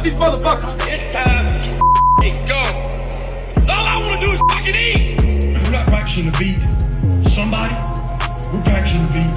these motherfuckers. It's time to go. All I want to do is fucking eat. We're not practicing to beat somebody. We're practicing to beat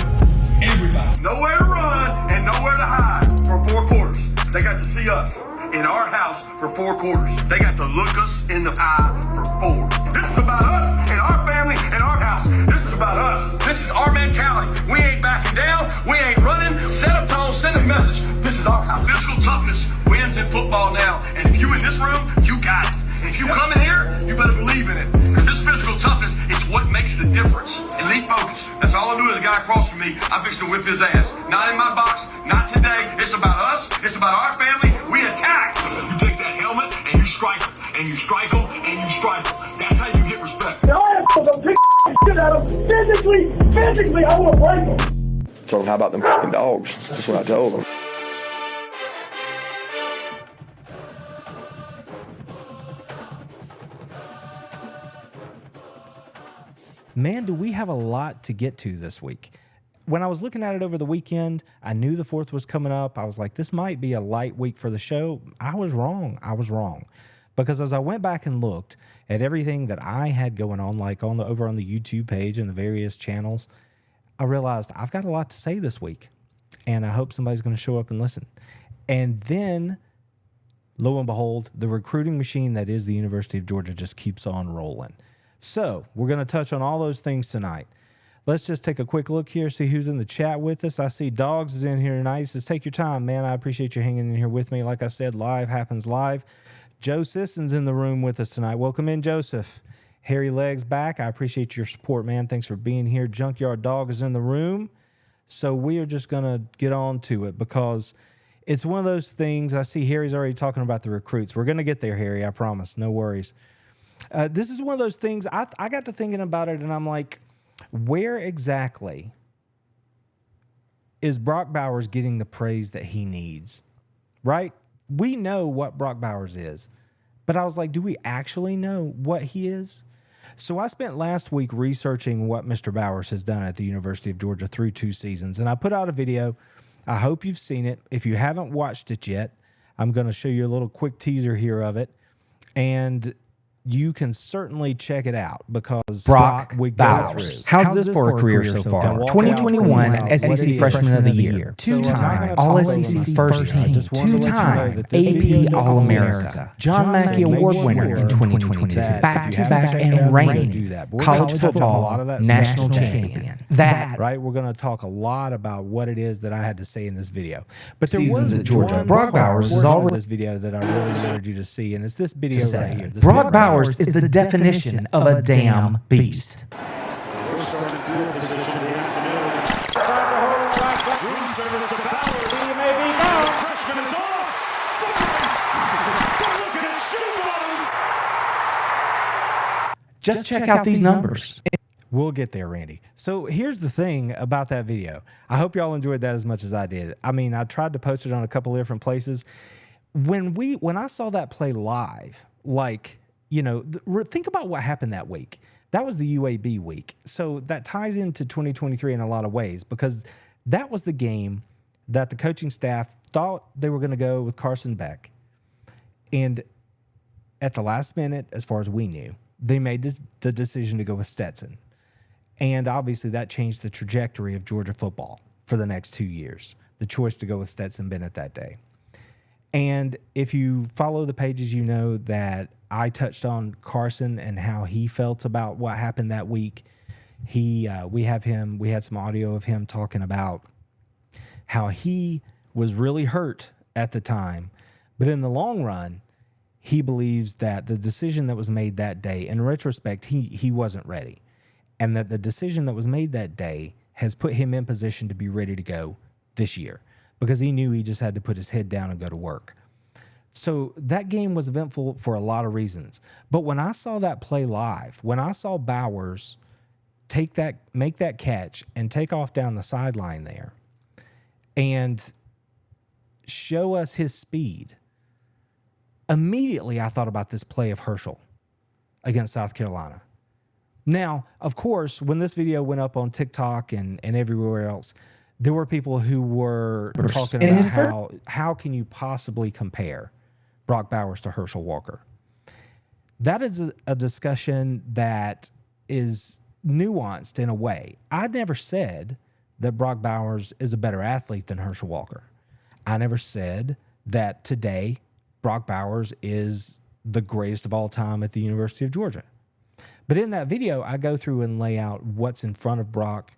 everybody. Nowhere to run and nowhere to hide for 4 quarters. They got to see us in our house for 4 quarters. They got to look us in the eye for 4. This is about us and our family and our house. This is about us. This is our mentality. We ain't backing down. We ain't running. Set a tone, send a message. This is our house. Physical toughness wins in football now. And if you in this room, you got it. And if you come in here, you better believe in it. Because this physical toughness, it's what makes the difference. Elite focus. That's all I do. The guy across from me, I'm fixing to whip his ass. Not in my box, not today. It's about us. It's about our family. We attack. You take that helmet and you strike them. And you strike them and you strike them. That's how you get respect. Now I am gonna pick shit out of them. Physically, I want to break them. Told them, how about them fucking dogs? That's what I told them. Man, do we have a lot to get to this week. When I was looking at it over the weekend, I knew the 4th was coming up. I was like, this might be a light week for the show. I was wrong. Because as I went back and looked at everything that I had going on, like over on the YouTube page and the various channels, I realized I've got a lot to say this week. And I hope somebody's going to show up and listen. And then, lo and behold, the recruiting machine that is the University of Georgia just keeps on rolling. So we're going to touch on all those things tonight. Let's just take a quick look here, see who's in the chat with us. I see Dogs is in here tonight. He says, take your time, man. I appreciate you hanging in here with me. Like I said, live happens live. Joe Sisson's in the room with us tonight. Welcome in, Joseph. Harry Legs back. I appreciate your support, man. Thanks for being here. Junkyard Dog is in the room. So we are just going to get on to it because it's one of those things. I see Harry's already talking about the recruits. We're going to get there, Harry. I promise. No worries. This is one of those things, I got to thinking about it, and I'm like, where exactly is Brock Bowers getting the praise that he needs, right? We know what Brock Bowers is, but I was like, do we actually know what he is? So I spent last week researching what Mr. Bowers has done at the University of Georgia through 2 seasons, and I put out a video. I hope you've seen it. If you haven't watched it yet, I'm going to show you a little quick teaser here of it, and you can certainly check it out because Brock we go Bowers. through. How's this for a career so far? 2021 SEC Freshman of the Year, 2-time All-SEC First Team, 2-time AP All-America, John Mackey Award winner in 2022, back-to-back and reigning college football national champion. That Right, we're going to talk a lot about what it is that I had to say in this video. But there seasons was at Georgia. one Brock Bowers is already this video that I really wanted you to see, and it's this video right here. This Brock video. Bowers is the definition of a damn beast. Just check out these numbers. We'll get there, Randy. So here's the thing about that video. I hope y'all enjoyed that as much as I did. I mean, I tried to post it on a couple of different places. When I saw that play live, like, you know, think about what happened that week. That was the UAB week. So that ties into 2023 in a lot of ways because that was the game that the coaching staff thought they were going to go with Carson Beck. And at the last minute, as far as we knew, they made the decision to go with Stetson. And obviously that changed the trajectory of Georgia football for the next 2 years, the choice to go with Stetson Bennett that day. And if you follow the pages, you know that I touched on Carson and how he felt about what happened that week. We had some audio of him talking about how he was really hurt at the time, but in the long run, he believes that the decision that was made that day, in retrospect, he wasn't ready, and that the decision that was made that day has put him in position to be ready to go this year because he knew he just had to put his head down and go to work. So that game was eventful for a lot of reasons. But when I saw that play live, when I saw Bowers make that catch and take off down the sideline there and show us his speed, immediately I thought about this play of Herschel against South Carolina. Now, of course, when this video went up on TikTok and everywhere else, there were people who were talking about how can you possibly compare Brock Bowers to Herschel Walker. That is a discussion that is nuanced in a way. I never said that Brock Bowers is a better athlete than Herschel Walker. I never said that today Brock Bowers is the greatest of all time at the University of Georgia. But in that video, I go through and lay out what's in front of Brock,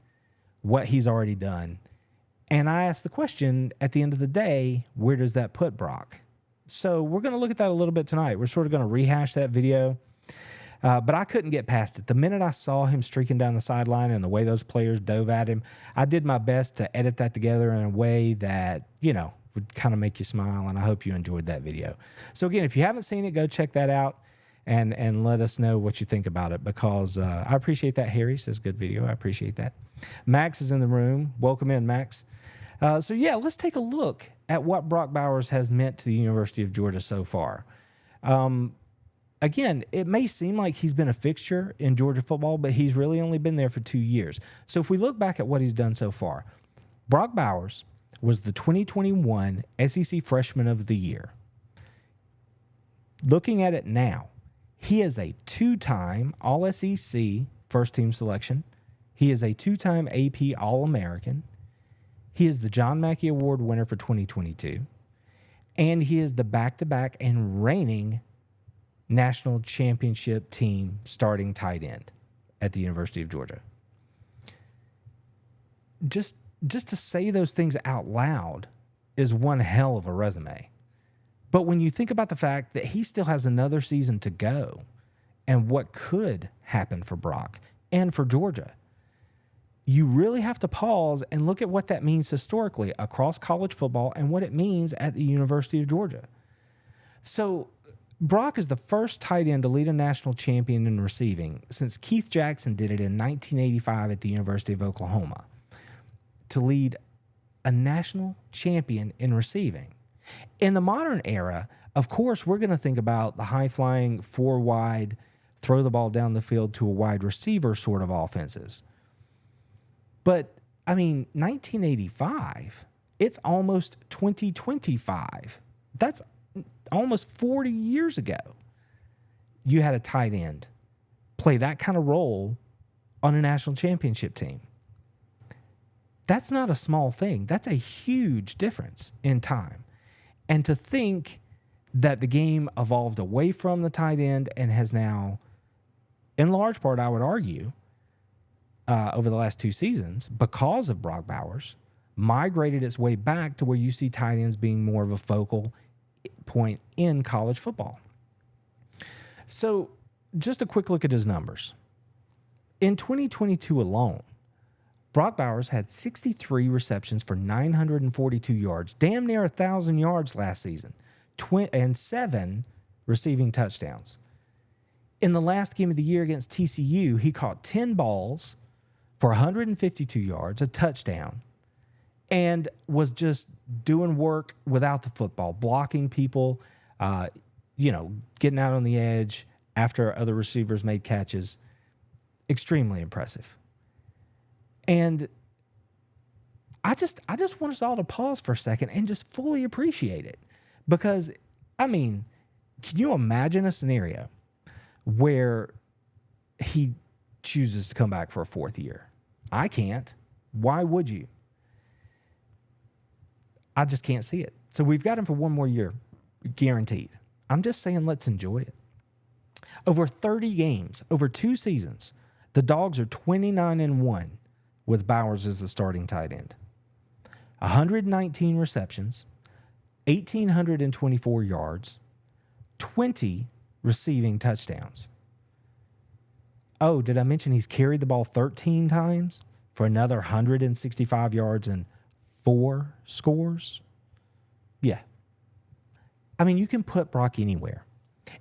what he's already done. And I ask the question, at the end of the day, where does that put Brock? So we're going to look at that a little bit tonight. We're sort of going to rehash that video. But I couldn't get past it. The minute I saw him streaking down the sideline and the way those players dove at him, I did my best to edit that together in a way that, would kind of make you smile, and I hope you enjoyed that video. So again, if you haven't seen it, go check that out and let us know what you think about it, because I appreciate that. Harry says, good video. I appreciate that. Max is in the room. Welcome in, Max. So yeah, let's take a look at what Brock Bowers has meant to the University of Georgia so far. Again, it may seem like he's been a fixture in Georgia football, but he's really only been there for 2 years. So if we look back at what he's done so far, Brock Bowers was the 2021 SEC Freshman of the Year. Looking at it now, he is a 2-time All-SEC first-team selection. He is a 2-time AP All-American. He is the John Mackey Award winner for 2022. And he is the back-to-back and reigning national championship team starting tight end at the University of Georgia. Just to say those things out loud is one hell of a resume. But when you think about the fact that he still has another season to go and what could happen for Brock and for Georgia, you really have to pause and look at what that means historically across college football and what it means at the University of Georgia. So Brock is the first tight end to lead a national champion in receiving since Keith Jackson did it in 1985 at the University of Oklahoma, to lead a national champion in receiving. In the modern era, of course, we're going to think about the high-flying, four-wide, throw the ball down the field to a wide receiver sort of offenses. But, 1985, it's almost 2025. That's almost 40 years ago. You had a tight end play that kind of role on a national championship team. That's not a small thing. That's a huge difference in time. And to think that the game evolved away from the tight end and has now, in large part, I would argue, over the last 2 seasons, because of Brock Bowers, migrated its way back to where you see tight ends being more of a focal point in college football. So just a quick look at his numbers. In 2022 alone, Brock Bowers had 63 receptions for 942 yards, damn near 1,000 yards last season, and 7 receiving touchdowns. In the last game of the year against TCU, he caught 10 balls for 152 yards, a touchdown, and was just doing work without the football, blocking people, getting out on the edge after other receivers made catches. Extremely impressive. And I just want us all to pause for a second and just fully appreciate it. Because, can you imagine a scenario where he chooses to come back for a 4th year? I can't. Why would you? I just can't see it. So we've got him for 1 more year, guaranteed. I'm just saying, let's enjoy it. Over 30 games, over 2 seasons, the Dogs are 29-1 with Bowers as the starting tight end. 119 receptions, 1,824 yards, 20 receiving touchdowns. Oh, did I mention he's carried the ball 13 times for another 165 yards and 4 scores? Yeah. You can put Brock anywhere.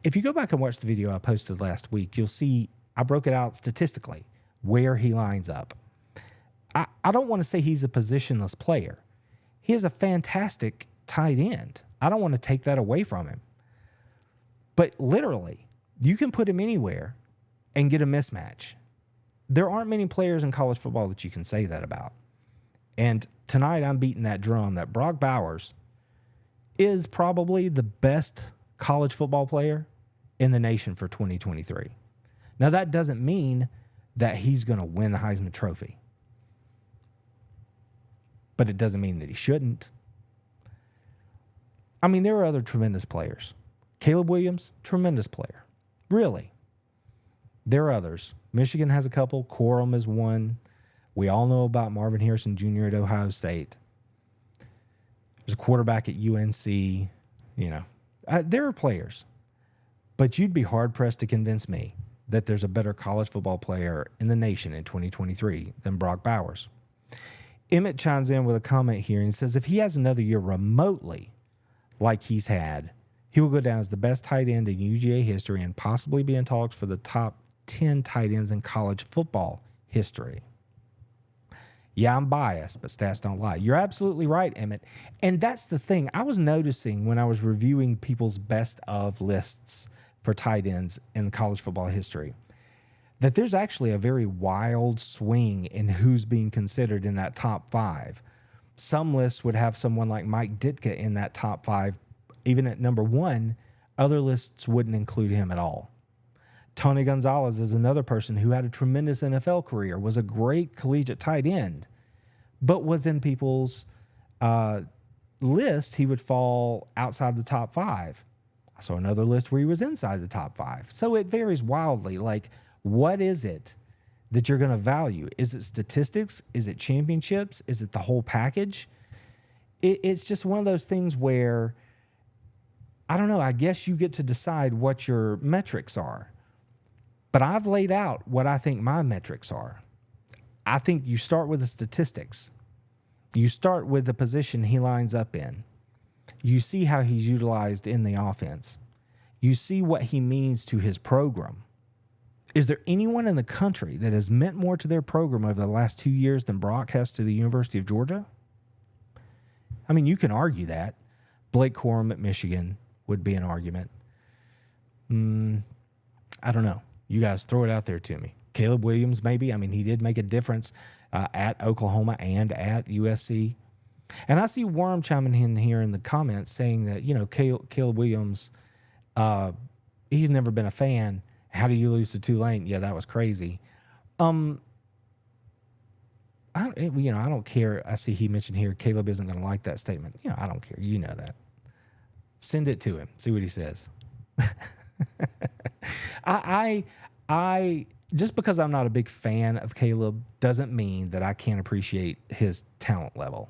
If you go back and watch the video I posted last week, you'll see I broke it out statistically where he lines up. I don't want to say he's a positionless player. He is a fantastic tight end. I don't want to take that away from him. But literally, you can put him anywhere and get a mismatch. There aren't many players in college football that you can say that about. And tonight I'm beating that drum that Brock Bowers is probably the best college football player in the nation for 2023. Now, that doesn't mean that he's going to win the Heisman Trophy, but it doesn't mean that he shouldn't. I mean, there are other tremendous players. Caleb Williams, tremendous player. Really. There are others. Michigan has a couple. Corum is one. We all know about Marvin Harrison Jr. at Ohio State. There's a quarterback at UNC. You know, there are players. But you'd be hard-pressed to convince me that there's a better college football player in the nation in 2023 than Brock Bowers. Emmett chimes in with a comment here and says, if he has another year remotely like he's had, he will go down as the best tight end in UGA history and possibly be in talks for the top 10 tight ends in college football history. Yeah, I'm biased, but stats don't lie. You're absolutely right, Emmett. And that's the thing. I was noticing when I was reviewing people's best of lists for tight ends in college football history that there's actually a very wild swing in who's being considered in that top 5. Some lists would have someone like Mike Ditka in that top 5, even at number 1. Other lists wouldn't include him at all. Tony Gonzalez is another person who had a tremendous NFL career, was a great collegiate tight end, but was in people's list, he would fall outside the top 5. I saw another list where he was inside the top 5. So it varies wildly. Like, what is it that you're going to value? Is it statistics? Is it championships? Is it the whole package? It's just one of those things where, I don't know, I guess you get to decide what your metrics are. But I've laid out what I think my metrics are. I think you start with the statistics. You start with the position he lines up in. You see how he's utilized in the offense. You see what he means to his program. Is there anyone in the country that has meant more to their program over the last 2 years than Brock has to the University of Georgia? I mean, you can argue that. Blake Corum at Michigan would be an argument. I don't know. You guys throw it out there to me. Caleb Williams, maybe. I mean, he did make a difference at Oklahoma and at USC. And I see Worm chiming in here in the comments saying that, you know, Caleb Williams, he's never been a fan. How do you lose to Tulane? Yeah, that was crazy. I don't care. I see he mentioned here Caleb isn't going to like that statement. You know, I don't care. You know that. Send it to him. See what he says. I just because I'm not a big fan of Caleb doesn't mean that I can't appreciate his talent level.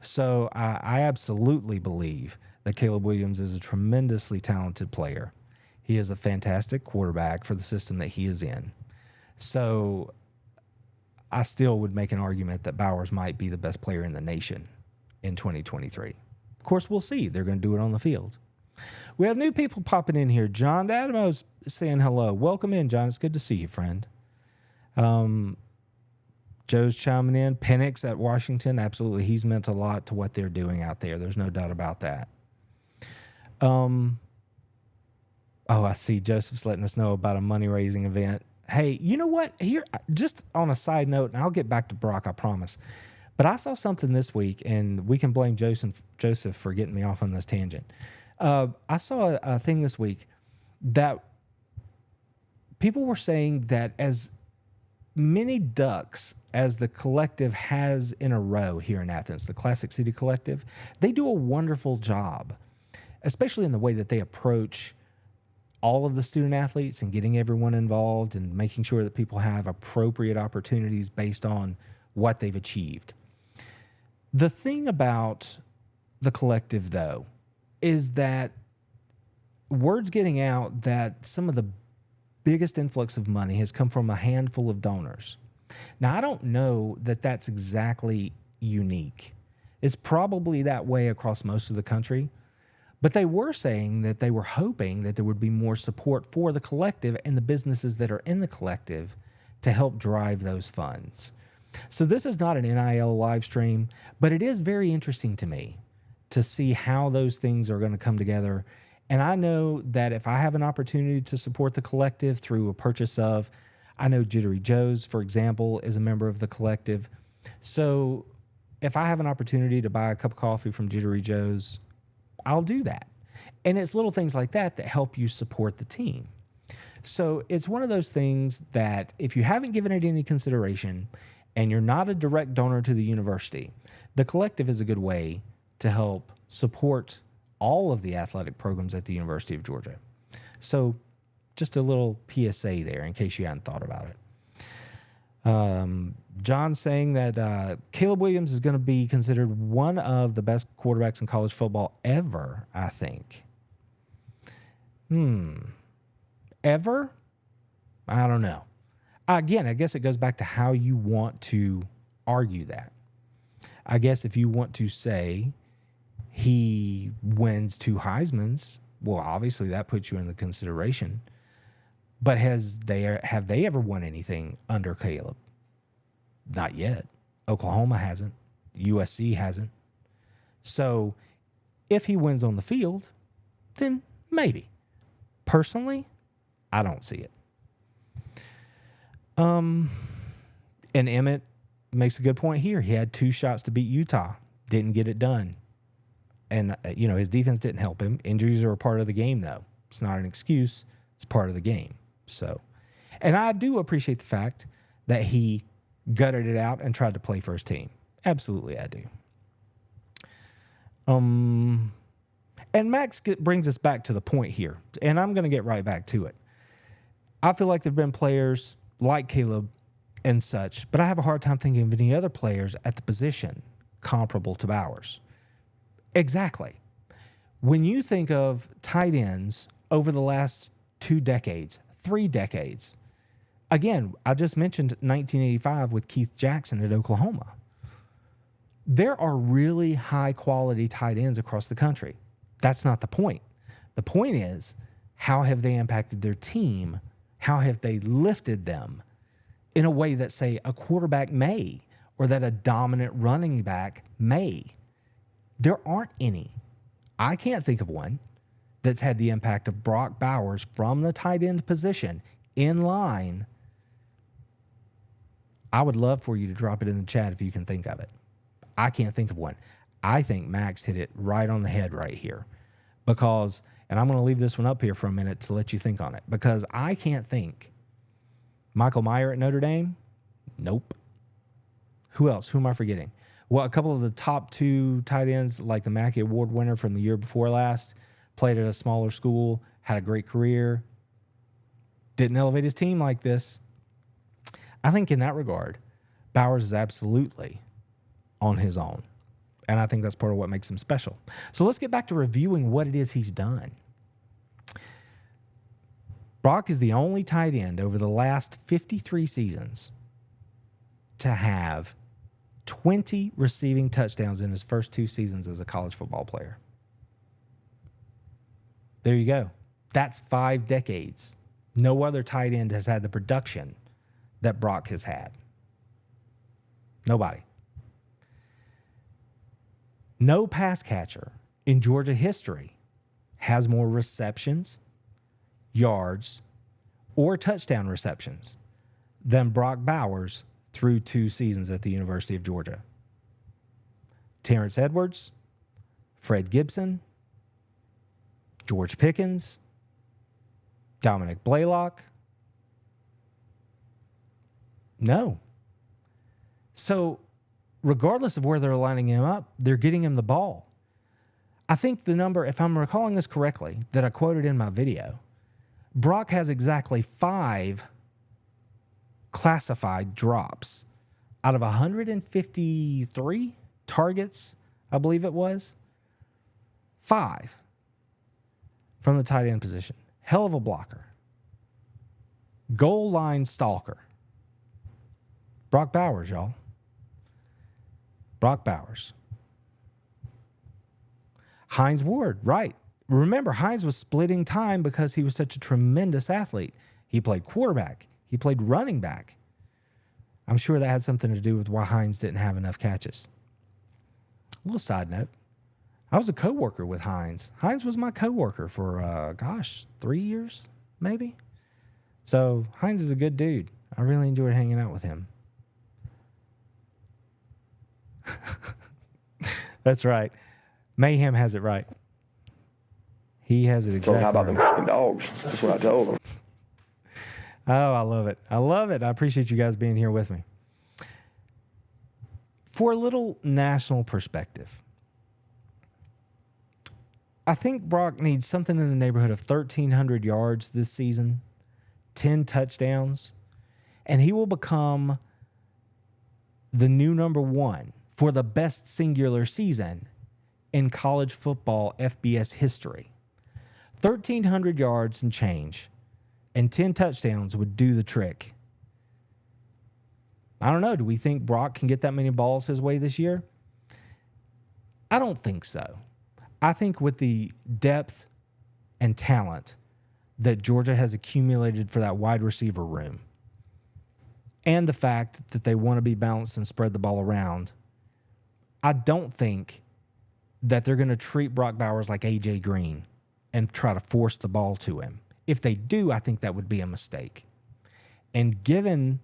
So I absolutely believe that Caleb Williams is a tremendously talented player. He is a fantastic quarterback for the system that he is in. So I still would make an argument that Bowers might be the best player in the nation in 2023. Of course, we'll see. They're going to do it on the field. We have new people popping in here. John Dadamo's saying hello. Welcome in, John. It's good to see you, friend. Joe's chiming in. Penix at Washington. Absolutely. He's meant a lot to what they're doing out there. There's no doubt about that. Oh, I see Joseph's letting us know about a money-raising event. Hey, you know what? Here, just on a side note, and I'll get back to Brock, I promise. But I saw something this week, and we can blame Joseph for getting me off on this tangent. I saw a thing this week that people were saying that as many ducks as the collective has in a row here in Athens, the Classic City Collective, they do a wonderful job, especially in the way that they approach all of the student athletes and getting everyone involved and making sure that people have appropriate opportunities based on what they've achieved. The thing about the collective, though, is that word's getting out that some of the biggest influx of money has come from a handful of donors. Now, I don't know that that's exactly unique. It's probably that way across most of the country. But they were saying that they were hoping that there would be more support for the collective and the businesses that are in the collective to help drive those funds. So this is not an NIL live stream, but it is very interesting to me to see how those things are going to come together. And I know that if I have an opportunity to support the collective through a purchase of, I know Jittery Joe's, for example, is a member of the collective. So if I have an opportunity to buy a cup of coffee from Jittery Joe's, I'll do that. And it's little things like that that help you support the team. So it's one of those things that if you haven't given it any consideration and you're not a direct donor to the university, the collective is a good way to help support all of the athletic programs at the University of Georgia. So just a little PSA there in case you hadn't thought about it. John saying that Caleb Williams is going to be considered one of the best quarterbacks in college football ever, I think. Ever? I don't know. Again, I guess it goes back to how you want to argue that. I guess if you want to say he wins 2 Heismans, well, obviously that puts you in the consideration. But have they ever won anything under Caleb? Not yet. Oklahoma hasn't. USC hasn't. So if he wins on the field, then maybe. Personally, I don't see it. And Emmett makes a good point here. He had 2 shots to beat Utah. Didn't get it done. And, his defense didn't help him. Injuries are a part of the game, though. It's not an excuse. It's part of the game. So, and I do appreciate the fact that he gutted it out and tried to play first team. Absolutely, I do. And Max brings us back to the point here, and I'm going to get right back to it. I feel like there have been players like Caleb and such, but I have a hard time thinking of any other players at the position comparable to Bowers. Exactly. When you think of tight ends over the last 2 decades, 3 decades, again, I just mentioned 1985 with Keith Jackson at Oklahoma. There are really high-quality tight ends across the country. That's not the point. The point is, how have they impacted their team? How have they lifted them in a way that, say, a quarterback may, or that a dominant running back may? There aren't any. I can't think of one that's had the impact of Brock Bowers from the tight end position in line. I would love for you to drop it in the chat if you can think of it. I can't think of one. I think Max hit it right on the head right here because, and I'm going to leave this one up here for a minute to let you think on it, because I can't think. Michael Mayer at Notre Dame? Nope. Who else? Who am I forgetting? Well, a couple of the top 2 tight ends, like the Mackey Award winner from the year before last, played at a smaller school, had a great career, didn't elevate his team like this. I think in that regard, Bowers is absolutely on his own. And I think that's part of what makes him special. So let's get back to reviewing what it is he's done. Brock is the only tight end over the last 53 seasons to have 20 receiving touchdowns in his first 2 seasons as a college football player. There you go. That's 5 decades. No other tight end has had the production that Brock has had. Nobody. No pass catcher in Georgia history has more receptions, yards, or touchdown receptions than Brock Bowers through 2 seasons at the University of Georgia. Terrence Edwards, Fred Gibson, George Pickens, Dominic Blaylock. No. So, regardless of where they're lining him up, they're getting him the ball. I think the number, if I'm recalling this correctly, that I quoted in my video, Brock has exactly 5 classified drops out of 153 targets, I believe it was. 5 from the tight end position. Hell of a blocker. Goal line stalker. Brock Bowers, y'all. Brock Bowers. Hines Ward, right. Remember, Hines was splitting time because he was such a tremendous athlete. He played quarterback. He played running back. I'm sure that had something to do with why Hines didn't have enough catches. A little side note. I was a coworker with Hines. Hines was my coworker for, 3 years, maybe. So Hines is a good dude. I really enjoyed hanging out with him. That's right. Mayhem has it right. He has it So exactly how about them right. fucking dogs? That's what I told them. Oh, I love it. I love it. I appreciate you guys being here with me. For a little national perspective, I think Brock needs something in the neighborhood of 1,300 yards this season, 10 touchdowns, and he will become the new number one for the best singular season in college football FBS history. 1,300 yards and change and 10 touchdowns would do the trick. I don't know. Do we think Brock can get that many balls his way this year? I don't think so. I think with the depth and talent that Georgia has accumulated for that wide receiver room and the fact that they want to be balanced and spread the ball around, I don't think that they're going to treat Brock Bowers like A.J. Green and try to force the ball to him. If they do, I think that would be a mistake. And given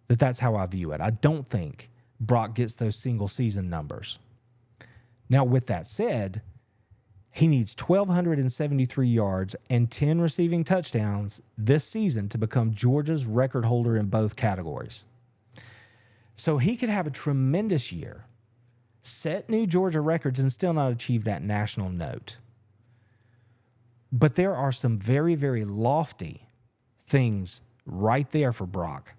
that that's how I view it, I don't think Brock gets those single season numbers. Now, with that said, he needs 1,273 yards and 10 receiving touchdowns this season to become Georgia's record holder in both categories. So he could have a tremendous year, set new Georgia records, and still not achieve that national note. But there are some very, very lofty things right there for Brock.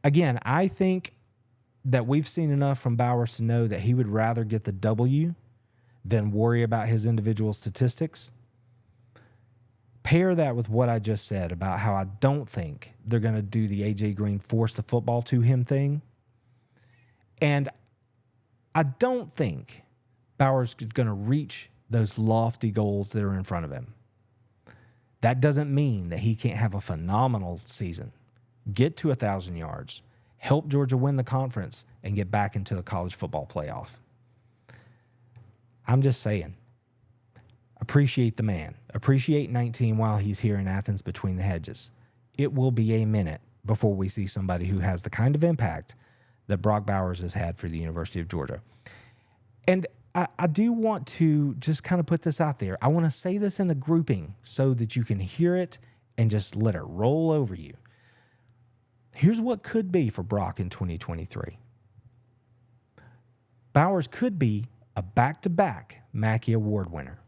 Again, I think that we've seen enough from Bowers to know that he would rather get the W than worry about his individual statistics. Pair that with what I just said about how I don't think they're going to do the A.J. Green force the football to him thing. And I don't think Bowers is going to reach those lofty goals that are in front of him. That doesn't mean that he can't have a phenomenal season, get to 1,000 yards, help Georgia win the conference, and get back into the college football playoff. I'm just saying, appreciate the man. Appreciate 19 while he's here in Athens between the hedges. It will be a minute before we see somebody who has the kind of impact that Brock Bowers has had for the University of Georgia. And I do want to just kind of put this out there. I want to say this in a grouping so that you can hear it and just let it roll over you. Here's what could be for Brock in 2023. Bowers could be a back-to-back Mackey Award winner.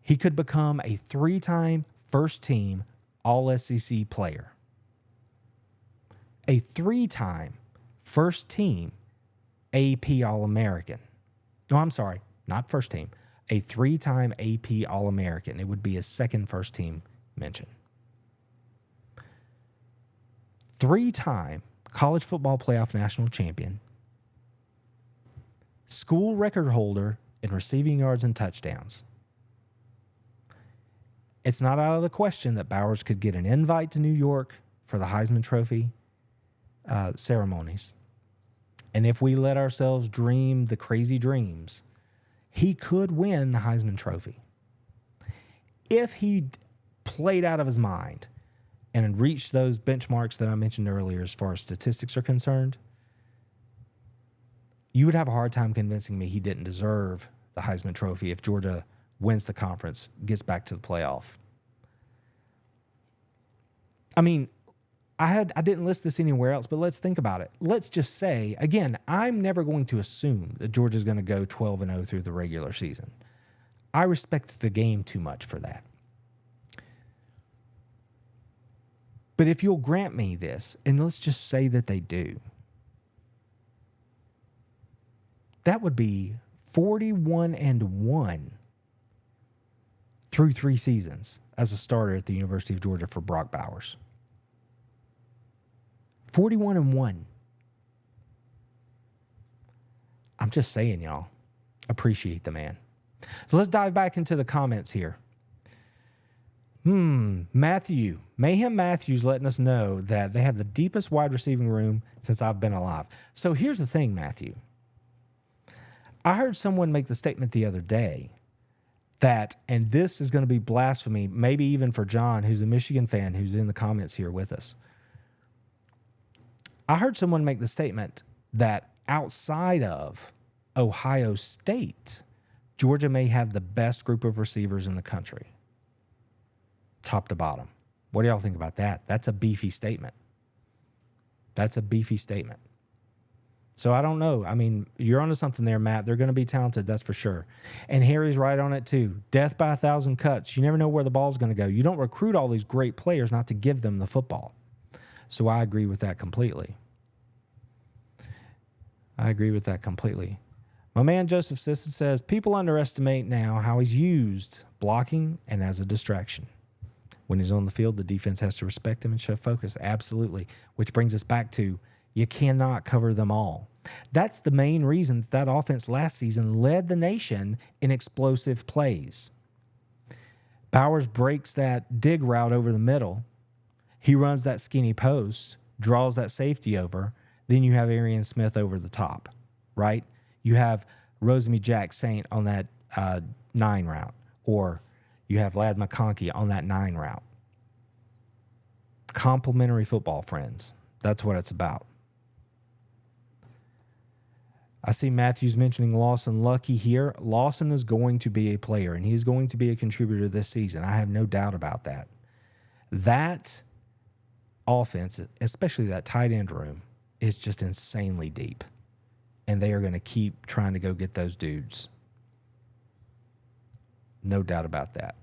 He could become a 3-time first-team All-SEC player. A 3-time first-team AP All-American. No, I'm sorry, not first team. A 3-time AP All-American. It would be his second first-team mention. 3-time college football playoff national champion. School record holder in receiving yards and touchdowns. It's not out of the question that Bowers could get an invite to New York for the Heisman Trophy ceremonies. And if we let ourselves dream the crazy dreams, he could win the Heisman Trophy. If he played out of his mind and reached those benchmarks that I mentioned earlier as far as statistics are concerned, you would have a hard time convincing me he didn't deserve the Heisman Trophy if Georgia wins the conference, gets back to the playoff. I mean, I didn't list this anywhere else, but let's think about it. Let's just say, again, I'm never going to assume that Georgia's going to go 12-0 through the regular season. I respect the game too much for that. But if you'll grant me this, and let's just say that they do, that would be 41-1 through 3 seasons as a starter at the University of Georgia for Brock Bowers. 41-1. I'm just saying, y'all. Appreciate the man. So let's dive back into the comments here. Mayhem Matthews letting us know that they have the deepest wide receiving room since I've been alive. So here's the thing, Matthew. I heard someone make the statement the other day that, and this is going to be blasphemy, maybe even for John, who's a Michigan fan, who's in the comments here with us. I heard someone make the statement that outside of Ohio State, Georgia may have the best group of receivers in the country, top to bottom. What do y'all think about that? That's a beefy statement. That's a beefy statement. So I don't know. I mean, you're onto something there, Matt. They're going to be talented, that's for sure. And Harry's right on it too. Death by 1,000 cuts. You never know where the ball's going to go. You don't recruit all these great players not to give them the football. So I agree with that completely. I agree with that completely. My man Joseph Sisson says, people underestimate now how he's used blocking and as a distraction. When he's on the field, the defense has to respect him and show focus. Absolutely. Which brings us back to, you cannot cover them all. That's the main reason that offense last season led the nation in explosive plays. Bowers breaks that dig route over the middle. He runs that skinny post, draws that safety over. Then you have Arian Smith over the top, right? You have Rosemy Jack Saint on that 9 route, or you have Lad McConkey on that 9 route. Complementary football, friends. That's what it's about. I see Matthews mentioning Lawson Lucky here. Lawson is going to be a player, and he's going to be a contributor this season. I have no doubt about that. That offense, especially that tight end room, is just insanely deep. And they are going to keep trying to go get those dudes. No doubt about that.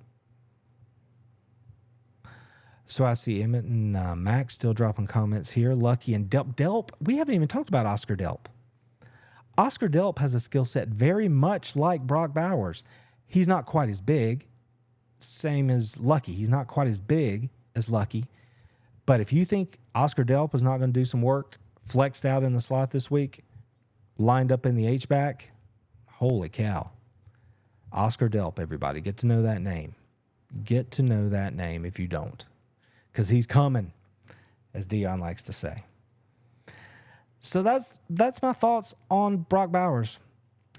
So I see Emmett and Max still dropping comments here. Lucky and Delp. We haven't even talked about Oscar Delp. Oscar Delp has a skill set very much like Brock Bowers. He's not quite as big, same as Lucky. He's not quite as big as Lucky. But if you think Oscar Delp is not going to do some work, flexed out in the slot this week, lined up in the H-back, holy cow. Oscar Delp, everybody. Get to know that name. Get to know that name if you don't. Because he's coming, as Dion likes to say. So that's my thoughts on Brock Bowers.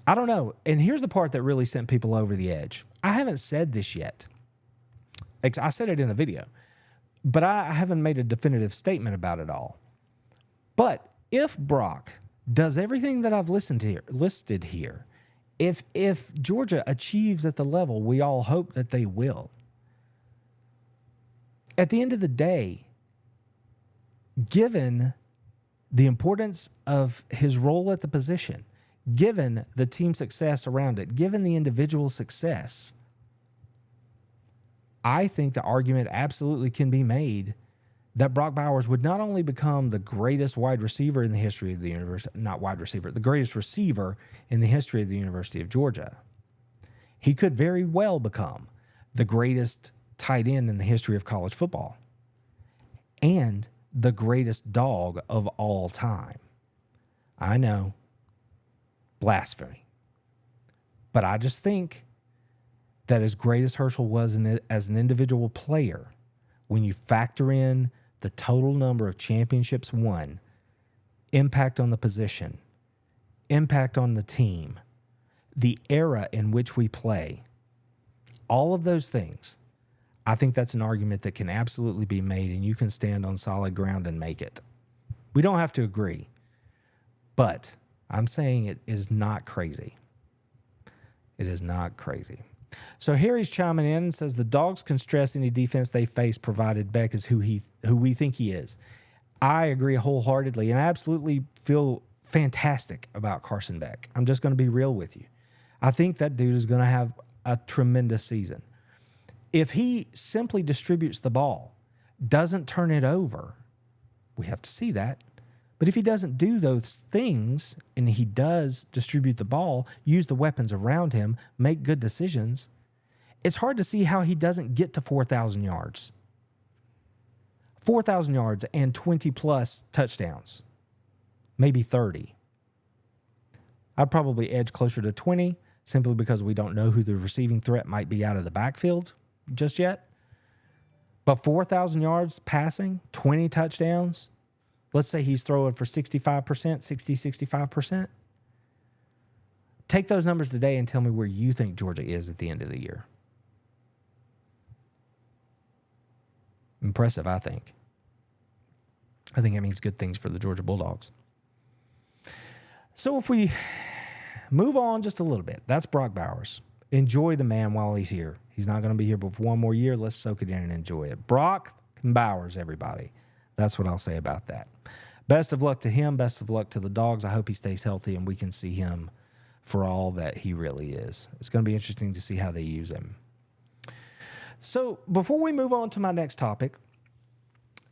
I don't know. And here's the part that really sent people over the edge. I haven't said this yet. I said it in the video. But I haven't made a definitive statement about it all. But if Brock does everything that I've listed here, if Georgia achieves at the level we all hope that they will, at the end of the day, given the importance of his role at the position, given the team success around it, given the individual success, I think the argument absolutely can be made that Brock Bowers would not only become the greatest wide receiver in the history of the university, not wide receiver, the greatest receiver in the history of the University of Georgia. He could very well become the greatest tight end in the history of college football and the greatest dog of all time. I know, blasphemy. But I just think that as great as Herschel was as an individual player, when you factor in the total number of championships won, impact on the position, impact on the team, the era in which we play, all of those things, I think that's an argument that can absolutely be made, and you can stand on solid ground and make it. We don't have to agree, but I'm saying it is not crazy. It is not crazy. So Harry's chiming in and says the Dogs can stress any defense they face provided Beck is who we think he is. I agree wholeheartedly, and I absolutely feel fantastic about Carson Beck. I'm just going to be real with you. I think that dude is going to have a tremendous season. If he simply distributes the ball, doesn't turn it over, we have to see that. But if he doesn't do those things and he does distribute the ball, use the weapons around him, make good decisions, it's hard to see how he doesn't get to 4,000 yards. 4,000 yards and 20-plus touchdowns, maybe 30. I'd probably edge closer to 20 simply because we don't know who the receiving threat might be out of the backfield just yet. But 4,000 yards passing, 20 touchdowns, let's say he's throwing for 65%. Take those numbers today and tell me where you think Georgia is at the end of the year. Impressive, I think. I think that means good things for the Georgia Bulldogs. So if we move on just a little bit. That's Brock Bowers. Enjoy the man while he's here. He's not going to be here for one more year. Let's soak it in and enjoy it. Brock Bowers, everybody. That's what I'll say about that. Best of luck to him. Best of luck to the Dogs. I hope he stays healthy and we can see him for all that he really is. It's going to be interesting to see how they use him. So before we move on to my next topic,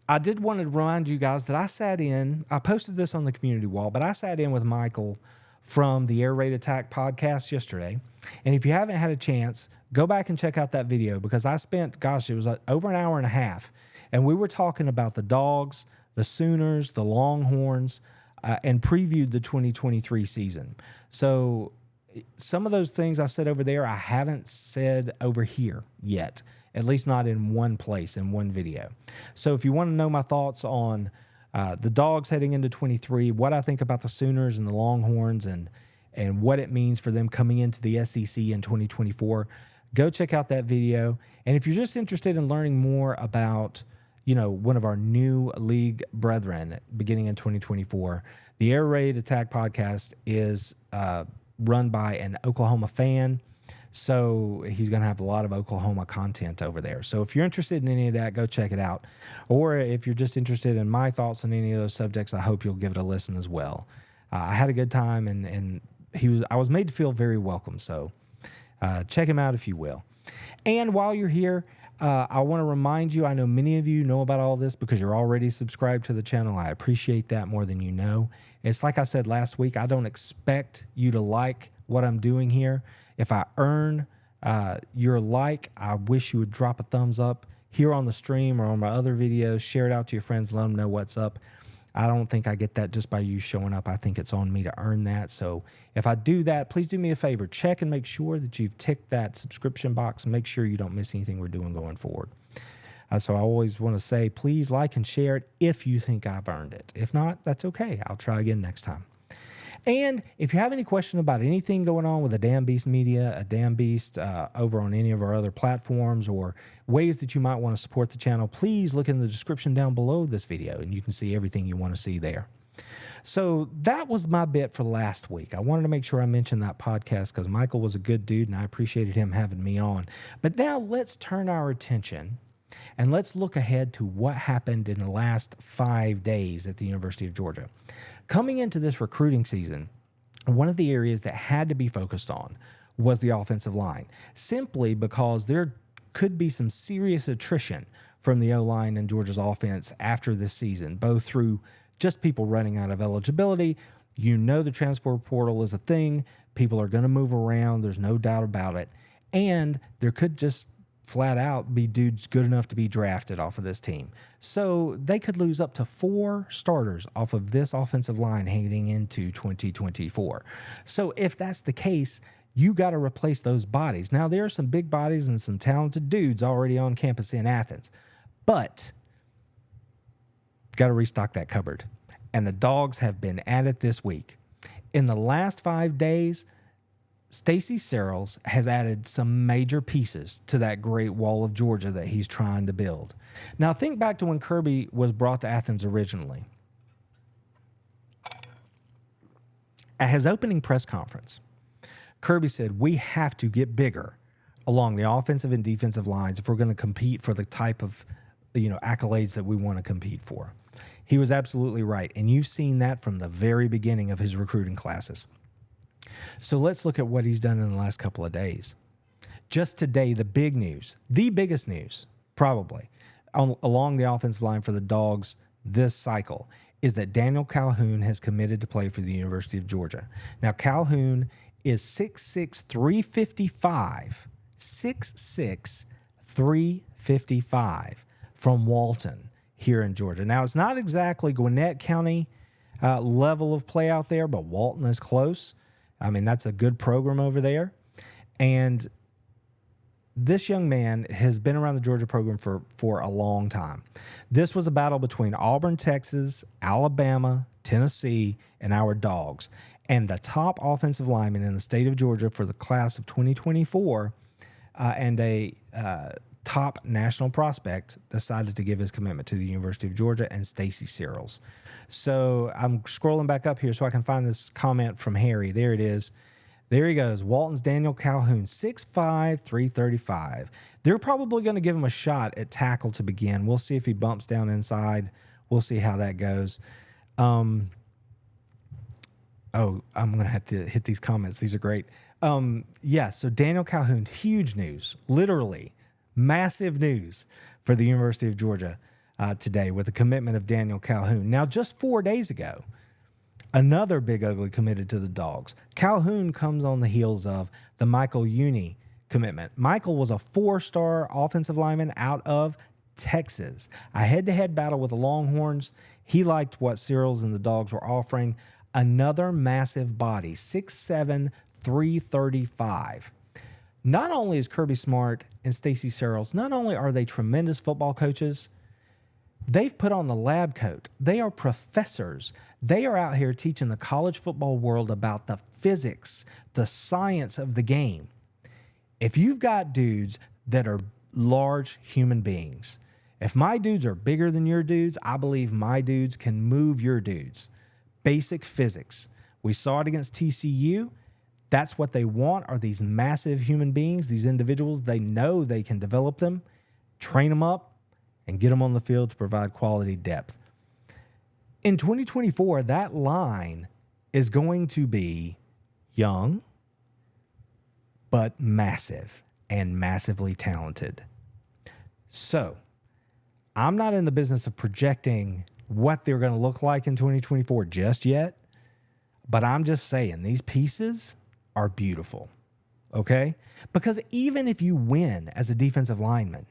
I did want to remind you guys that I posted this on the community wall, but I sat in with Michael from the Air Raid Attack podcast yesterday. And if you haven't had a chance, go back and check out that video because I spent, it was over an hour and a half. And we were talking about the Dogs, the Sooners, the Longhorns, and previewed the 2023 season. So some of those things I said over there, I haven't said over here yet, at least not in one place, in one video. So if you want to know my thoughts on the Dogs heading into 23, what I think about the Sooners and the Longhorns and what it means for them coming into the SEC in 2024, go check out that video. And if you're just interested in learning more about, one of our new league brethren beginning in 2024, the Air Raid Attack podcast is run by an Oklahoma fan. So he's going to have a lot of Oklahoma content over there. So if you're interested in any of that, go check it out. Or if you're just interested in my thoughts on any of those subjects, I hope you'll give it a listen as well. I had a good time, and I was made to feel very welcome. So check him out if you will. And while you're here, I want to remind you, I know many of you know about all this because you're already subscribed to the channel. I appreciate that more than you know. It's like I said last week, I don't expect you to like what I'm doing here. If I earn your like, I wish you would drop a thumbs up here on the stream or on my other videos. Share it out to your friends. Let them know what's up. I don't think I get that just by you showing up. I think it's on me to earn that. So if I do that, please do me a favor. Check and make sure that you've ticked that subscription box and make sure you don't miss anything we're doing going forward. So I always want to say, please like and share it if you think I've earned it. If not, that's okay. I'll try again next time. And if you have any question about anything going on with a Damn Beast Media, a Damn Beast over on any of our other platforms or ways that you might want to support the channel, please look in the description down below this video and you can see everything you want to see there. So that was my bit for last week. I wanted to make sure I mentioned that podcast because Michael was a good dude and I appreciated him having me on. But now let's turn our attention and let's look ahead to what happened in the last 5 days at the University of Georgia. Coming into this recruiting season, one of the areas that had to be focused on was the offensive line, simply because there could be some serious attrition from the O-line in Georgia's offense after this season, both through just people running out of eligibility. The transfer portal is a thing. People are going to move around. There's no doubt about it. And there could just flat out be dudes good enough to be drafted off of this team. So they could lose up to 4 starters off of this offensive line heading into 2024. So if that's the case, you got to replace those bodies. Now, there are some big bodies and some talented dudes already on campus in Athens, but got to restock that cupboard. And the Dogs have been at it this week. In the last 5 days, Stacey Searles has added some major pieces to that great wall of Georgia that he's trying to build. Now, think back to when Kirby was brought to Athens originally. At his opening press conference, Kirby said, we have to get bigger along the offensive and defensive lines if we're going to compete for the type of accolades that we want to compete for. He was absolutely right, and you've seen that from the very beginning of his recruiting classes. So let's look at what he's done in the last couple of days. Just today, the biggest news, probably, along the offensive line for the Dogs this cycle is that Daniel Calhoun has committed to play for the University of Georgia. Now, Calhoun is 6'6", 355, 6'6", 355 from Walton here in Georgia. Now, it's not exactly Gwinnett County level of play out there, but Walton is close. I mean, that's a good program over there. And this young man has been around the Georgia program for a long time. This was a battle between Auburn, Texas, Alabama, Tennessee, and our Dogs. And the top offensive lineman in the state of Georgia for the class of 2024 and a top national prospect decided to give his commitment to the University of Georgia and Stacey Searles. So I'm scrolling back up here so I can find this comment from Harry. There it is. There he goes. Walton's Daniel Calhoun, 6'5", 335. They're probably going to give him a shot at tackle to begin. We'll see if he bumps down inside. We'll see how that goes. I'm going to have to hit these comments. These are great. So Daniel Calhoun, huge news. Literally, massive news for the University of Georgia today with the commitment of Daniel Calhoun. Now, just 4 days ago, another big ugly committed to the Dogs. Calhoun comes on the heels of the Michael Uni commitment. Michael was a 4-star offensive lineman out of Texas. A head-to-head battle with the Longhorns. He liked what Cyril's and the Dogs were offering. Another massive body, 6'7", 335. Not only is Kirby Smart and Stacey Searles, not only are they tremendous football coaches, they've put on the lab coat. They are professors. They are out here teaching the college football world about the physics, the science of the game. If you've got dudes that are large human beings, if my dudes are bigger than your dudes, I believe my dudes can move your dudes. Basic physics. We saw it against TCU. That's what they want, are these massive human beings, these individuals. They know they can develop them, train them up, and get them on the field to provide quality depth. In 2024, that line is going to be young, but massive and massively talented. So, I'm not in the business of projecting what they're going to look like in 2024 just yet, but I'm just saying these pieces are beautiful, okay? Because even if you win as a defensive lineman,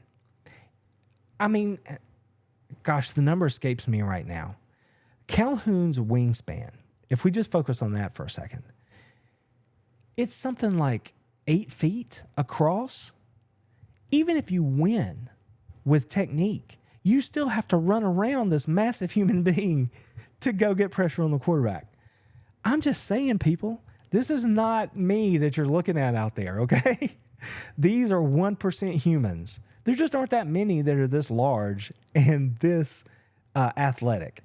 I mean, gosh, the number escapes me right now. Calhoun's wingspan, if we just focus on that for a second, it's something like 8 feet across. Even if you win with technique, you still have to run around this massive human being to go get pressure on the quarterback. I'm just saying, people, this is not me that you're looking at out there, okay? These are 1% humans. There just aren't that many that are this large and this athletic.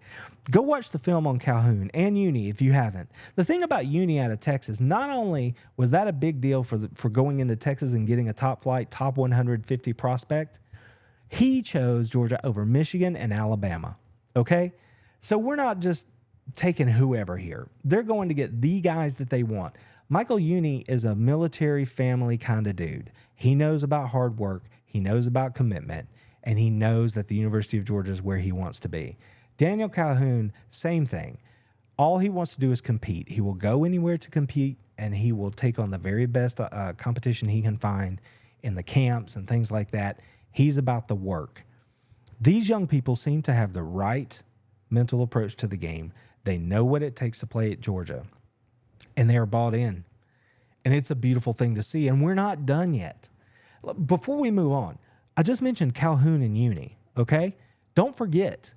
Go watch the film on Calhoun and Uni if you haven't. The thing about Uni out of Texas, not only was that a big deal for going into Texas and getting a top flight, top 150 prospect, he chose Georgia over Michigan and Alabama, okay? So we're not just taking whoever here. They're going to get the guys that they want. Michael Uni is a military family kind of dude. He knows about hard work. He knows about commitment, and he knows that the University of Georgia is where he wants to be. Daniel Calhoun, same thing. All he wants to do is compete. He will go anywhere to compete, and he will take on the very best competition he can find in the camps and things like that. He's about the work. These young people seem to have the right mental approach to the game. They know what it takes to play at Georgia, and they are bought in. And it's a beautiful thing to see, and we're not done yet. Before we move on, I just mentioned Calhoun and Uni, okay? Don't forget,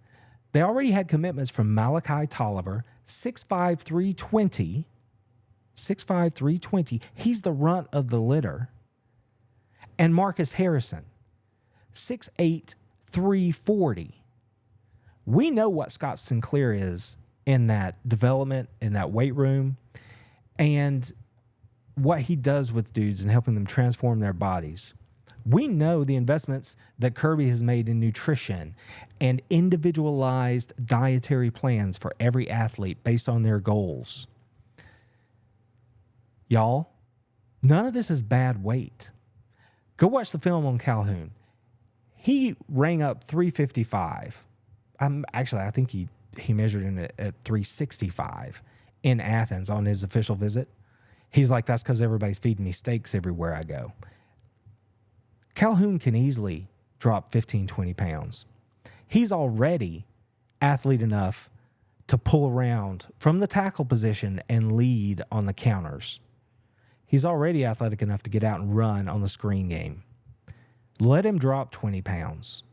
they already had commitments from Malachi Tolliver, 6'5", 320. 6'5", 320. He's the runt of the litter. And Marcus Harrison, 6'8", 340. We know what Scott Sinclair is in that development, in that weight room, and what he does with dudes and helping them transform their bodies. We know the investments that Kirby has made in nutrition and individualized dietary plans for every athlete based on their goals. Y'all, none of this is bad weight. Go watch the film on Calhoun. He rang up 355. I think he measured in at 365 in Athens on his official visit. He's like, that's because everybody's feeding me steaks everywhere I go. Calhoun can easily drop 15, 20 pounds. He's already athlete enough to pull around from the tackle position and lead on the counters. He's already athletic enough to get out and run on the screen game. Let him drop 20 pounds.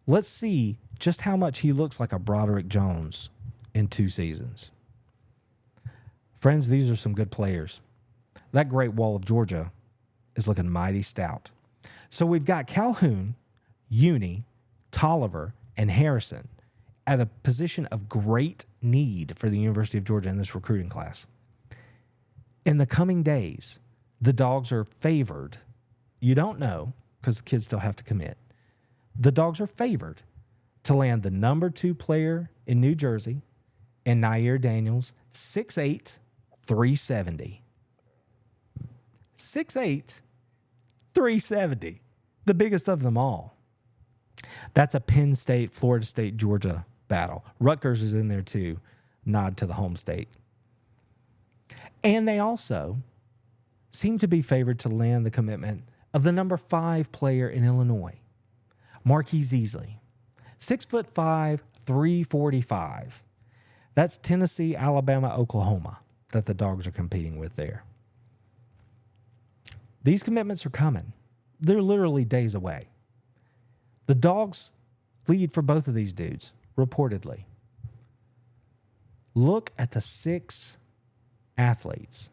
Let's see just how much he looks like a Broderick Jones in 2 seasons. Friends, these are some good players. That Great Wall of Georgia is looking mighty stout. So we've got Calhoun, Uni, Tolliver, and Harrison at a position of great need for the University of Georgia in this recruiting class. In the coming days, the Dogs are favored. You don't know because the kids still have to commit. The Dogs are favored to land the number 2 player in New Jersey and Nair Daniels, 6'8", 370. 6'8", 370. The biggest of them all. That's a Penn State, Florida State, Georgia battle. Rutgers is in there too. Nod to the home state. And they also seem to be favored to land the commitment of the number 5 player in Illinois, Marquise Easley. 6'5", 345. That's Tennessee, Alabama, Oklahoma that the Dogs are competing with there. These commitments are coming. They're literally days away. The Dogs lead for both of these dudes, reportedly. Look at the 6 athletes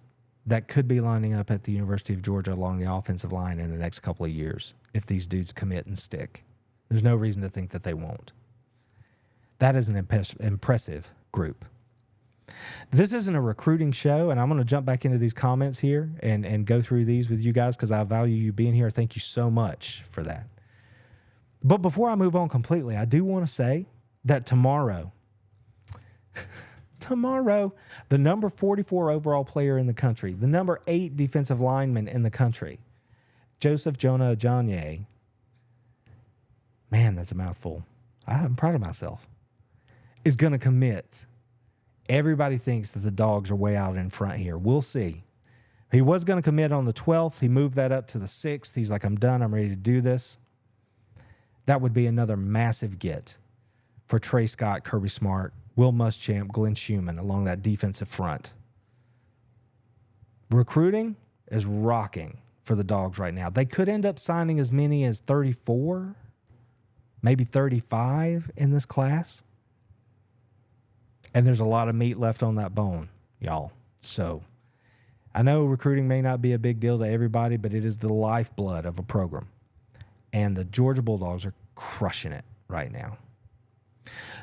that could be lining up at the University of Georgia along the offensive line in the next couple of years if these dudes commit and stick. There's no reason to think that they won't. That is an impressive group. This isn't a recruiting show, and I'm going to jump back into these comments here and go through these with you guys because I value you being here. Thank you so much for that. But before I move on completely, I do want to say that tomorrow, the number 44 overall player in the country, the number 8 defensive lineman in the country, Joseph Jonah Ajonye, man, that's a mouthful. I'm proud of myself, is going to commit. Everybody thinks that the Dogs are way out in front here. We'll see. He was going to commit on the 12th. He moved that up to the 6th. He's like, I'm done. I'm ready to do this. That would be another massive get for Trey Scott, Kirby Smart, Will Muschamp, Glenn Schumann along that defensive front. Recruiting is rocking for the Dogs right now. They could end up signing as many as 34, maybe 35 in this class. And there's a lot of meat left on that bone, y'all. So I know recruiting may not be a big deal to everybody, but it is the lifeblood of a program. And the Georgia Bulldogs are crushing it right now.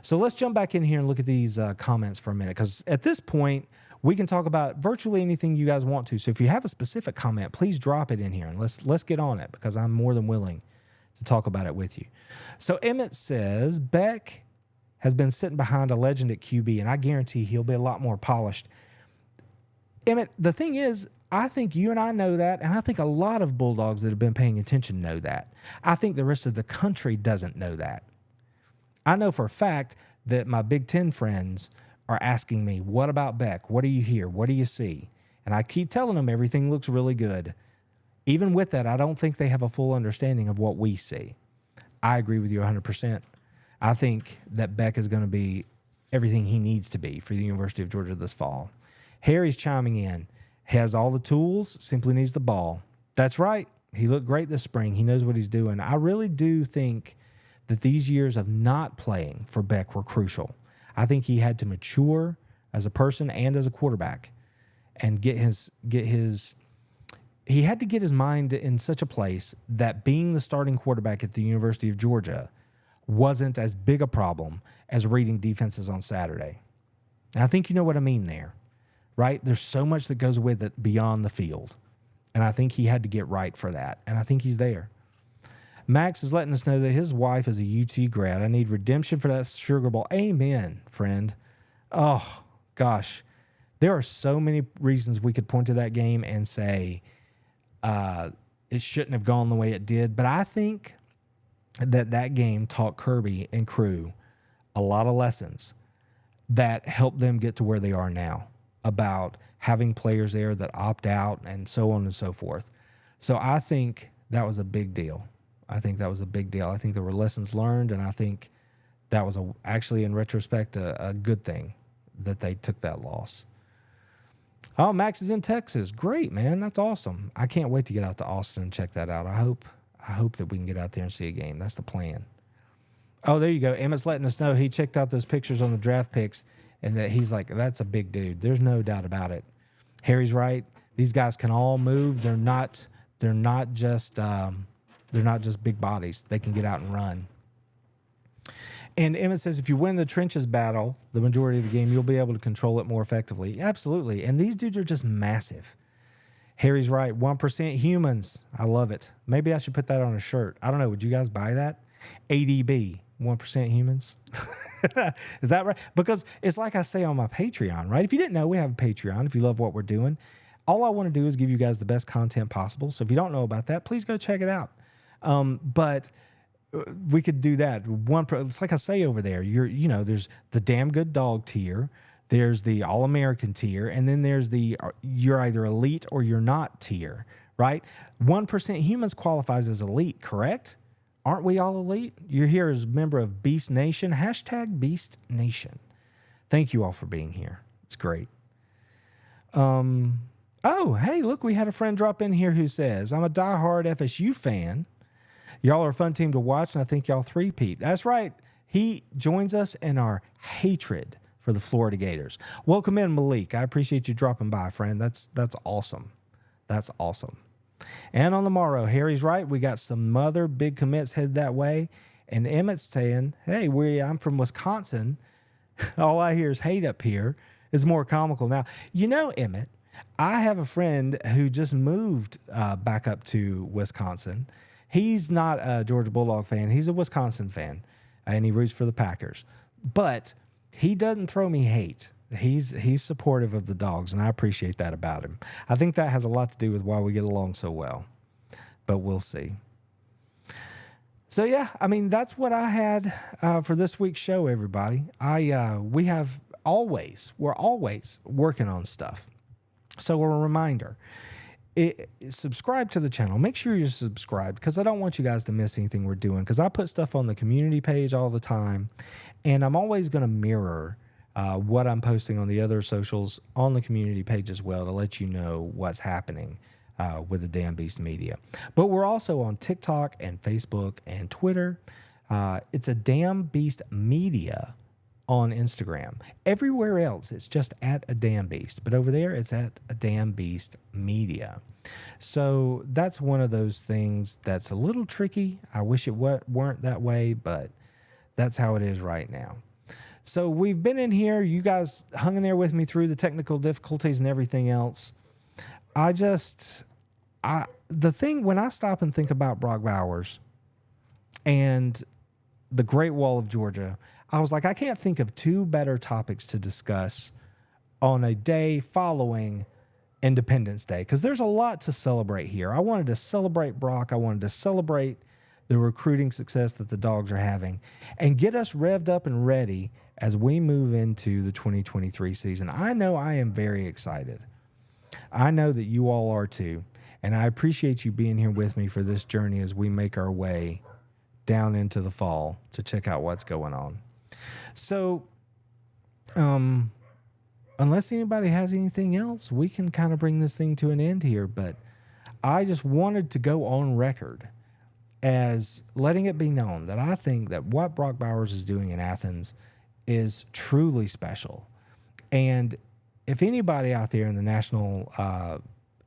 So let's jump back in here and look at these comments for a minute, because at this point, we can talk about virtually anything you guys want to. So if you have a specific comment, please drop it in here, and let's get on it, because I'm more than willing to talk about it with you. So Emmett says, Beck has been sitting behind a legend at QB, and I guarantee he'll be a lot more polished. Emmett, the thing is, I think you and I know that, and I think a lot of Bulldogs that have been paying attention know that. I think the rest of the country doesn't know that. I know for a fact that my Big Ten friends are asking me, what about Beck? What do you hear? What do you see? And I keep telling them everything looks really good. Even with that, I don't think they have a full understanding of what we see. I agree with you 100%. I think that Beck is going to be everything he needs to be for the University of Georgia this fall. Harry's chiming in. Has all the tools, simply needs the ball. That's right. He looked great this spring. He knows what he's doing. I really do think that these years of not playing for Beck were crucial. I think he had to mature as a person and as a quarterback and he had to get his mind in such a place that being the starting quarterback at the University of Georgia wasn't as big a problem as reading defenses on Saturday. And I think you know what I mean there, right? There's so much that goes with it beyond the field. And I think he had to get right for that. And I think he's there. Max is letting us know that his wife is a UT grad. I need redemption for that Sugar Bowl. Amen, friend. Oh, gosh. There are so many reasons we could point to that game and say it shouldn't have gone the way it did. But I think that game taught Kirby and crew a lot of lessons that helped them get to where they are now about having players there that opt out and so on and so forth. So I think that was a big deal. I think there were lessons learned, and I think that was actually, in retrospect, a good thing that they took that loss. Oh, Max is in Texas. Great, man. That's awesome. I can't wait to get out to Austin and check that out. I hope that we can get out there and see a game. That's the plan. Oh, there you go. Emmett's letting us know he checked out those pictures on the draft picks, and that he's like, that's a big dude. There's no doubt about it. Harry's right. These guys can all move. They're not just big bodies. They can get out and run. And Emmett says, if you win the trenches battle, the majority of the game, you'll be able to control it more effectively. Absolutely. And these dudes are just massive. Harry's right. 1% humans. I love it. Maybe I should put that on a shirt. I don't know. Would you guys buy that? ADB, 1% humans. Is that right? Because it's like I say on my Patreon, right? If you didn't know, we have a Patreon. If you love what we're doing, all I want to do is give you guys the best content possible. So if you don't know about that, please go check it out. But we could do that. It's like I say over there. There's the damn good dog tier. There's the all-American tier, and then there's the you're either elite or you're not tier, right? 1% humans qualifies as elite, correct? Aren't we all elite? You're here as a member of Beast Nation. # Beast Nation. Thank you all for being here. It's great. Oh, hey, look, we had a friend drop in here who says, I'm a diehard FSU fan. Y'all are a fun team to watch, and I think y'all three-peat. That's right. He joins us in our hatred for the Florida Gators. Welcome in, Malik. I appreciate you dropping by, friend. That's awesome. That's awesome. And on the morrow, Harry's right. We got some other big commits headed that way. And Emmett's saying, hey, I'm from Wisconsin. All I hear is hate up here. It's more comical now. You know, Emmett, I have a friend who just moved back up to Wisconsin. He's not a Georgia Bulldog fan. He's a Wisconsin fan, and he roots for the Packers. But he doesn't throw me hate. He's supportive of the Dogs, and I appreciate that about him. I think that has a lot to do with why we get along so well, but we'll see. So yeah, I mean, that's what I had for this week's show, everybody. We're always working on stuff. So a reminder, subscribe to the channel. Make sure you're subscribed because I don't want you guys to miss anything we're doing, because I put stuff on the community page all the time, and I'm always going to mirror what I'm posting on the other socials on the community page as well to let you know what's happening with the Damn Beast Media. But we're also on TikTok and Facebook and Twitter. It's a Damn Beast Media on Instagram. Everywhere else, it's just at a Damn Beast. But over there, it's at a Damn Beast Media. So that's one of those things that's a little tricky. I wish it weren't that way, but that's how it is right now. So we've been in here. You guys hung in there with me through the technical difficulties and everything else. The thing, when I stop and think about Brock Bowers and the Great Wall of Georgia, I was like, I can't think of two better topics to discuss on a day following Independence Day, because there's a lot to celebrate here. I wanted to celebrate Brock. I wanted to celebrate the recruiting success that the Dogs are having and get us revved up and ready as we move into the 2023 season. I know I am very excited. I know that you all are too. And I appreciate you being here with me for this journey as we make our way down into the fall to check out what's going on. So, unless anybody has anything else, we can kind of bring this thing to an end here. But I just wanted to go on record as letting it be known that I think that what Brock Bowers is doing in Athens is truly special. And if anybody out there in the national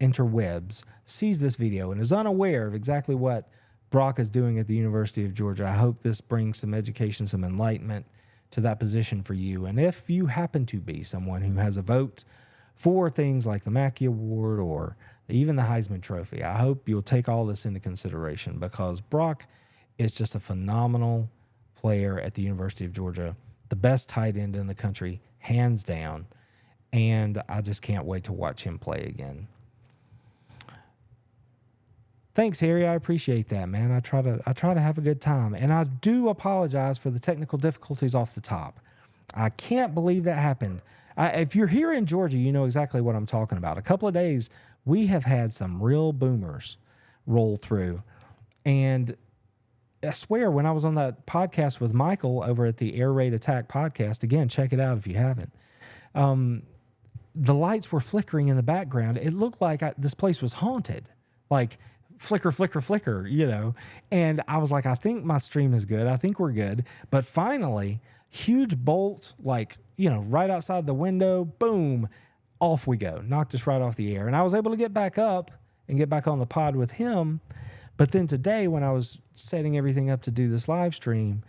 interwebs sees this video and is unaware of exactly what Brock is doing at the University of Georgia, I hope this brings some education, some enlightenment to that position for you. And if you happen to be someone who has a vote for things like the Mackey Award or even the Heisman Trophy, I hope you'll take all this into consideration, because Brock is just a phenomenal player at the University of Georgia, the best tight end in the country, hands down, and I just can't wait to watch him play again. Thanks, Harry. I appreciate that, man. I try to have a good time, and I do apologize for the technical difficulties off the top. I can't believe that happened. If you're here in Georgia, you know exactly what I'm talking about. A couple of days, we have had some real boomers roll through, and I swear, when I was on that podcast with Michael over at the Air Raid Attack podcast, again, check it out if you haven't, the lights were flickering in the background. It looked like this place was haunted, like flicker, flicker, flicker, you know. And I was like, I think my stream is good. I think we're good. But finally, huge bolt, like, you know, right outside the window, boom, off we go. Knocked us right off the air. And I was able to get back up and get back on the pod with him. But then today, when I was setting everything up to do this live stream,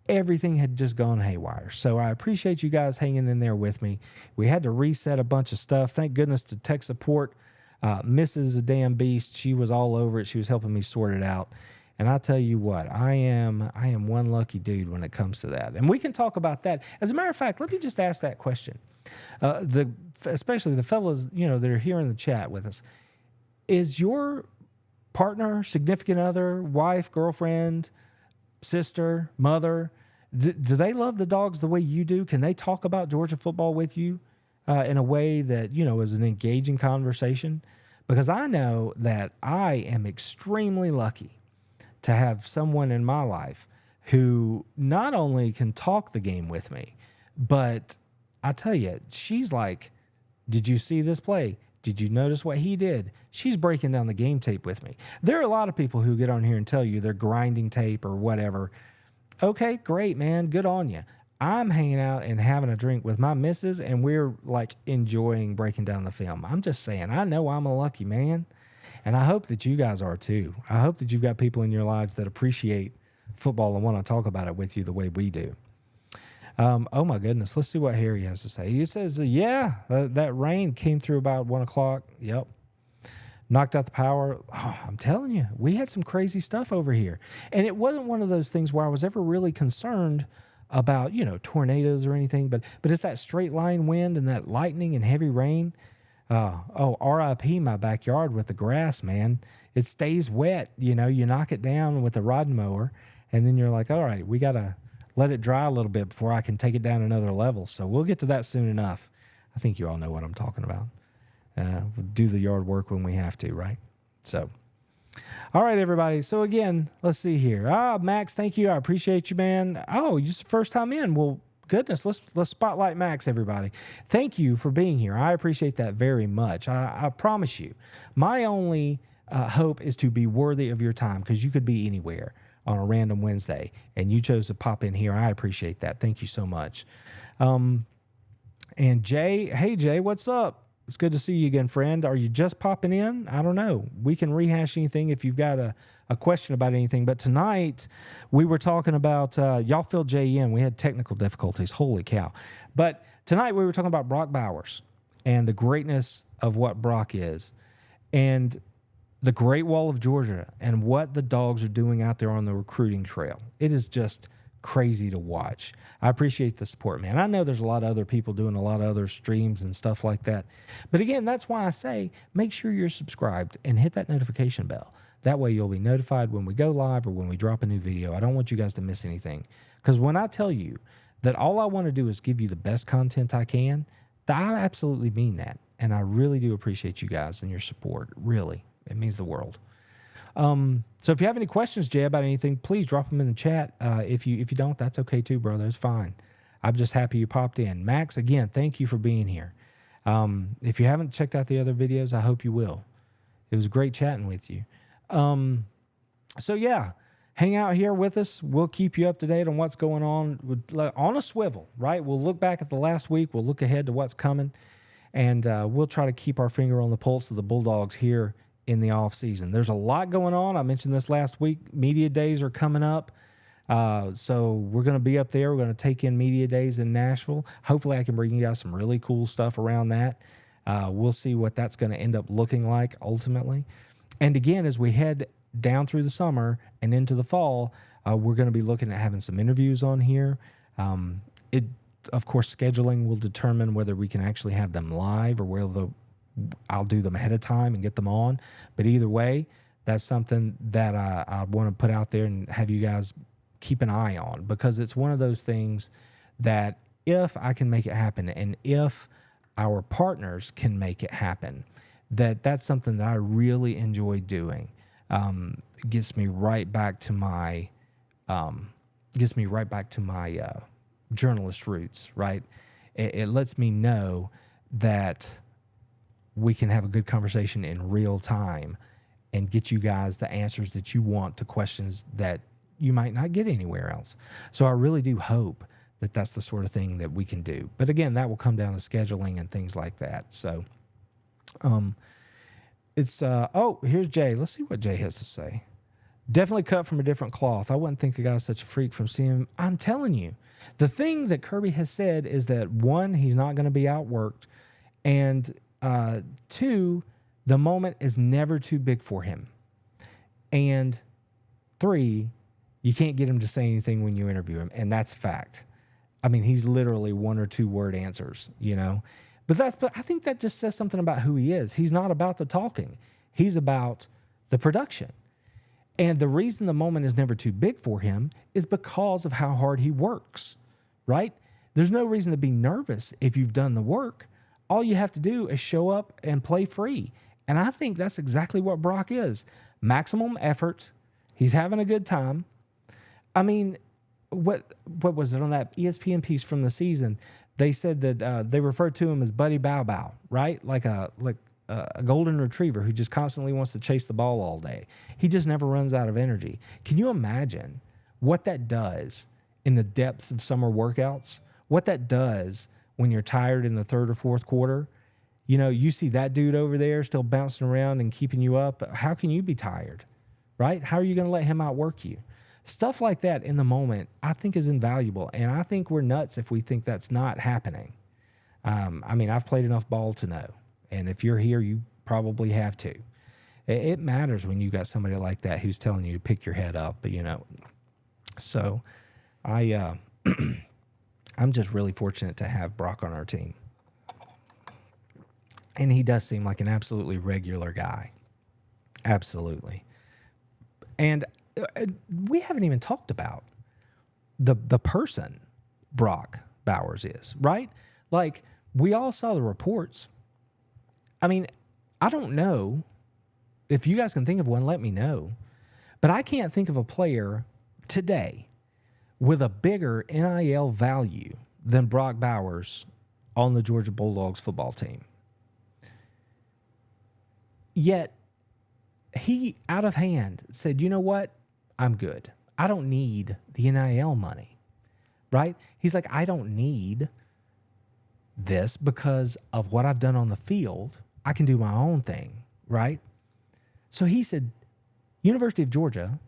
everything had just gone haywire. So I appreciate you guys hanging in there with me. We had to reset a bunch of stuff. Thank goodness to tech support Mrs. a damn beast. She was all over it. She was helping me sort it out. And I tell you what, I am one lucky dude when it comes to that. And we can talk about that. As a matter of fact, let me just ask that question. Especially the fellas, that are here in the chat with us. Is your partner, significant other, wife, girlfriend, sister, mother, do they love the Dogs the way you do? Can they talk about Georgia football with you in a way that, is an engaging conversation? Because I know that I am extremely lucky to have someone in my life who not only can talk the game with me, but I tell you, she's like, did you see this play? Did you notice what he did? She's breaking down the game tape with me. There are a lot of people who get on here and tell you they're grinding tape or whatever. Okay, great, man. Good on you. I'm hanging out and having a drink with my missus, and we're like enjoying breaking down the film. I'm just saying, I know I'm a lucky man. And I hope that you guys are too. I hope that you've got people in your lives that appreciate football and want to talk about it with you the way we do. Oh my goodness. Let's see what Harry has to say. He says, that rain came through about 1 o'clock. Yep. Knocked out the power. Oh, I'm telling you, we had some crazy stuff over here. And it wasn't one of those things where I was ever really concerned about, tornadoes or anything, but it's that straight line wind and that lightning and heavy rain. RIP my backyard with the grass, man. It stays wet. You knock it down with a rod mower, and then you're like, all right, we got to let it dry a little bit before I can take it down another level. So we'll get to that soon enough. I think you all know what I'm talking about. We'll do the yard work when we have to, right? So, all right, everybody. So again, let's see here. Max, thank you. I appreciate you, man. Oh, you're the first time in. Well, goodness, let's spotlight Max, everybody. Thank you for being here. I appreciate that very much. I promise you, my only hope is to be worthy of your time, because you could be anywhere on a random Wednesday, and you chose to pop in here. I appreciate that. Thank you so much. And Jay, hey Jay, what's up? It's good to see you again, friend. Are you just popping in? I don't know. We can rehash anything if you've got a question about anything. But tonight, we were talking about, y'all filled Jay in. We had technical difficulties. Holy cow. But tonight, we were talking about Brock Bowers and the greatness of what Brock is, and the Great Wall of Georgia, and what the Dogs are doing out there on the recruiting trail. It is just crazy to watch. I appreciate the support, man. I know there's a lot of other people doing a lot of other streams and stuff like that. But again, that's why I say make sure you're subscribed and hit that notification bell. That way you'll be notified when we go live or when we drop a new video. I don't want you guys to miss anything. Because when I tell you that all I want to do is give you the best content I can, I absolutely mean that. And I really do appreciate you guys and your support. Really. It means the world. So if you have any questions, Jay, about anything, please drop them in the chat. If you don't, that's okay too, brother. It's fine. I'm just happy you popped in. Max, again, thank you for being here. If you haven't checked out the other videos, I hope you will. It was great chatting with you. So yeah, hang out here with us. We'll keep you up to date on what's going on a swivel, right? We'll look back at the last week. We'll look ahead to what's coming, and we'll try to keep our finger on the pulse of the Bulldogs here in the off season. There's a lot going on. I mentioned this last week. Media days are coming up. So we're going to be up there. We're going to take in media days in Nashville. Hopefully I can bring you guys some really cool stuff around that. We'll see what that's going to end up looking like ultimately. And again, as we head down through the summer and into the fall, we're going to be looking at having some interviews on here. Of course, scheduling will determine whether we can actually have them live or whether I'll do them ahead of time and get them on. But either way, that's something that I want to put out there and have you guys keep an eye on, because it's one of those things that if I can make it happen and if our partners can make it happen, that's something that I really enjoy doing. It gets me right back to my journalist roots, right? It lets me know that we can have a good conversation in real time and get you guys the answers that you want to questions that you might not get anywhere else. So I really do hope that that's the sort of thing that we can do. But again, that will come down to scheduling and things like that. So here's Jay. Let's see what Jay has to say. Definitely cut from a different cloth. I wouldn't think a guy's such a freak from seeing him. I'm telling you, the thing that Kirby has said is that, one, he's not going to be outworked, and two, The moment is never too big for him. And 3, you can't get him to say anything when you interview him, and that's a fact. I mean, he's literally 1 or 2 word answers, you know. But I think that just says something about who he is. He's not about the talking. He's about the production. And the reason the moment is never too big for him is because of how hard he works, right? There's no reason to be nervous if you've done the work. All you have to do is show up and play free. And I think that's exactly what Brock is. Maximum effort. He's having a good time. I mean, what was it on that ESPN piece from the season? They said that they referred to him as Buddy Bow Bow, right? Like a golden retriever who just constantly wants to chase the ball all day. He just never runs out of energy. Can you imagine what that does in the depths of summer workouts? What that does when you're tired in the 3rd or 4th quarter? You know, you see that dude over there still bouncing around and keeping you up. How can you be tired, right? How are you going to let him outwork you? Stuff like that in the moment, I think, is invaluable. And I think we're nuts if we think that's not happening. I mean, I've played enough ball to know. And if you're here, you probably have too. It matters when you got somebody like that who's telling you to pick your head up, you know. So I'm just really fortunate to have Brock on our team. And he does seem like an absolutely regular guy. Absolutely. And we haven't even talked about the person Brock Bowers is, right? Like, we all saw the reports. I mean, I don't know. If you guys can think of one, let me know. But I can't think of a player today with a bigger NIL value than Brock Bowers on the Georgia Bulldogs football team. Yet, he, out of hand, said, you know what? I'm good. I don't need the NIL money, right? He's like, I don't need this because of what I've done on the field. I can do my own thing, right? So he said, University of Georgia,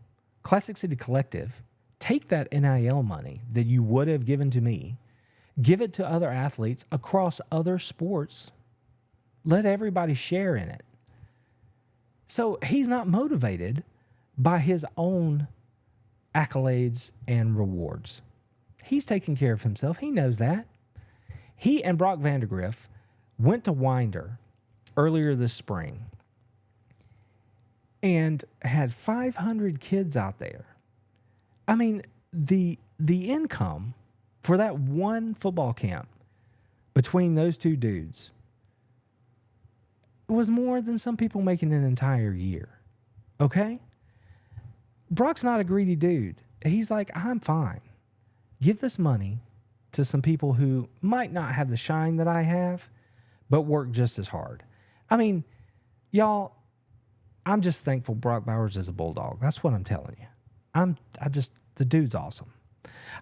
Classic City Collective, take that NIL money that you would have given to me, give it to other athletes across other sports, let everybody share in it. So he's not motivated by his own accolades and rewards. He's taking care of himself. He knows that. He and Brock Vandegrift went to Winder earlier this spring and had 500 kids out there. I mean, the income for that one football camp between those two dudes was more than some people make in an entire year. Okay? Brock's not a greedy dude. He's like, I'm fine. Give this money to some people who might not have the shine that I have, but work just as hard. I mean, y'all, I'm just thankful Brock Bowers is a Bulldog. That's what I'm telling you. The dude's awesome.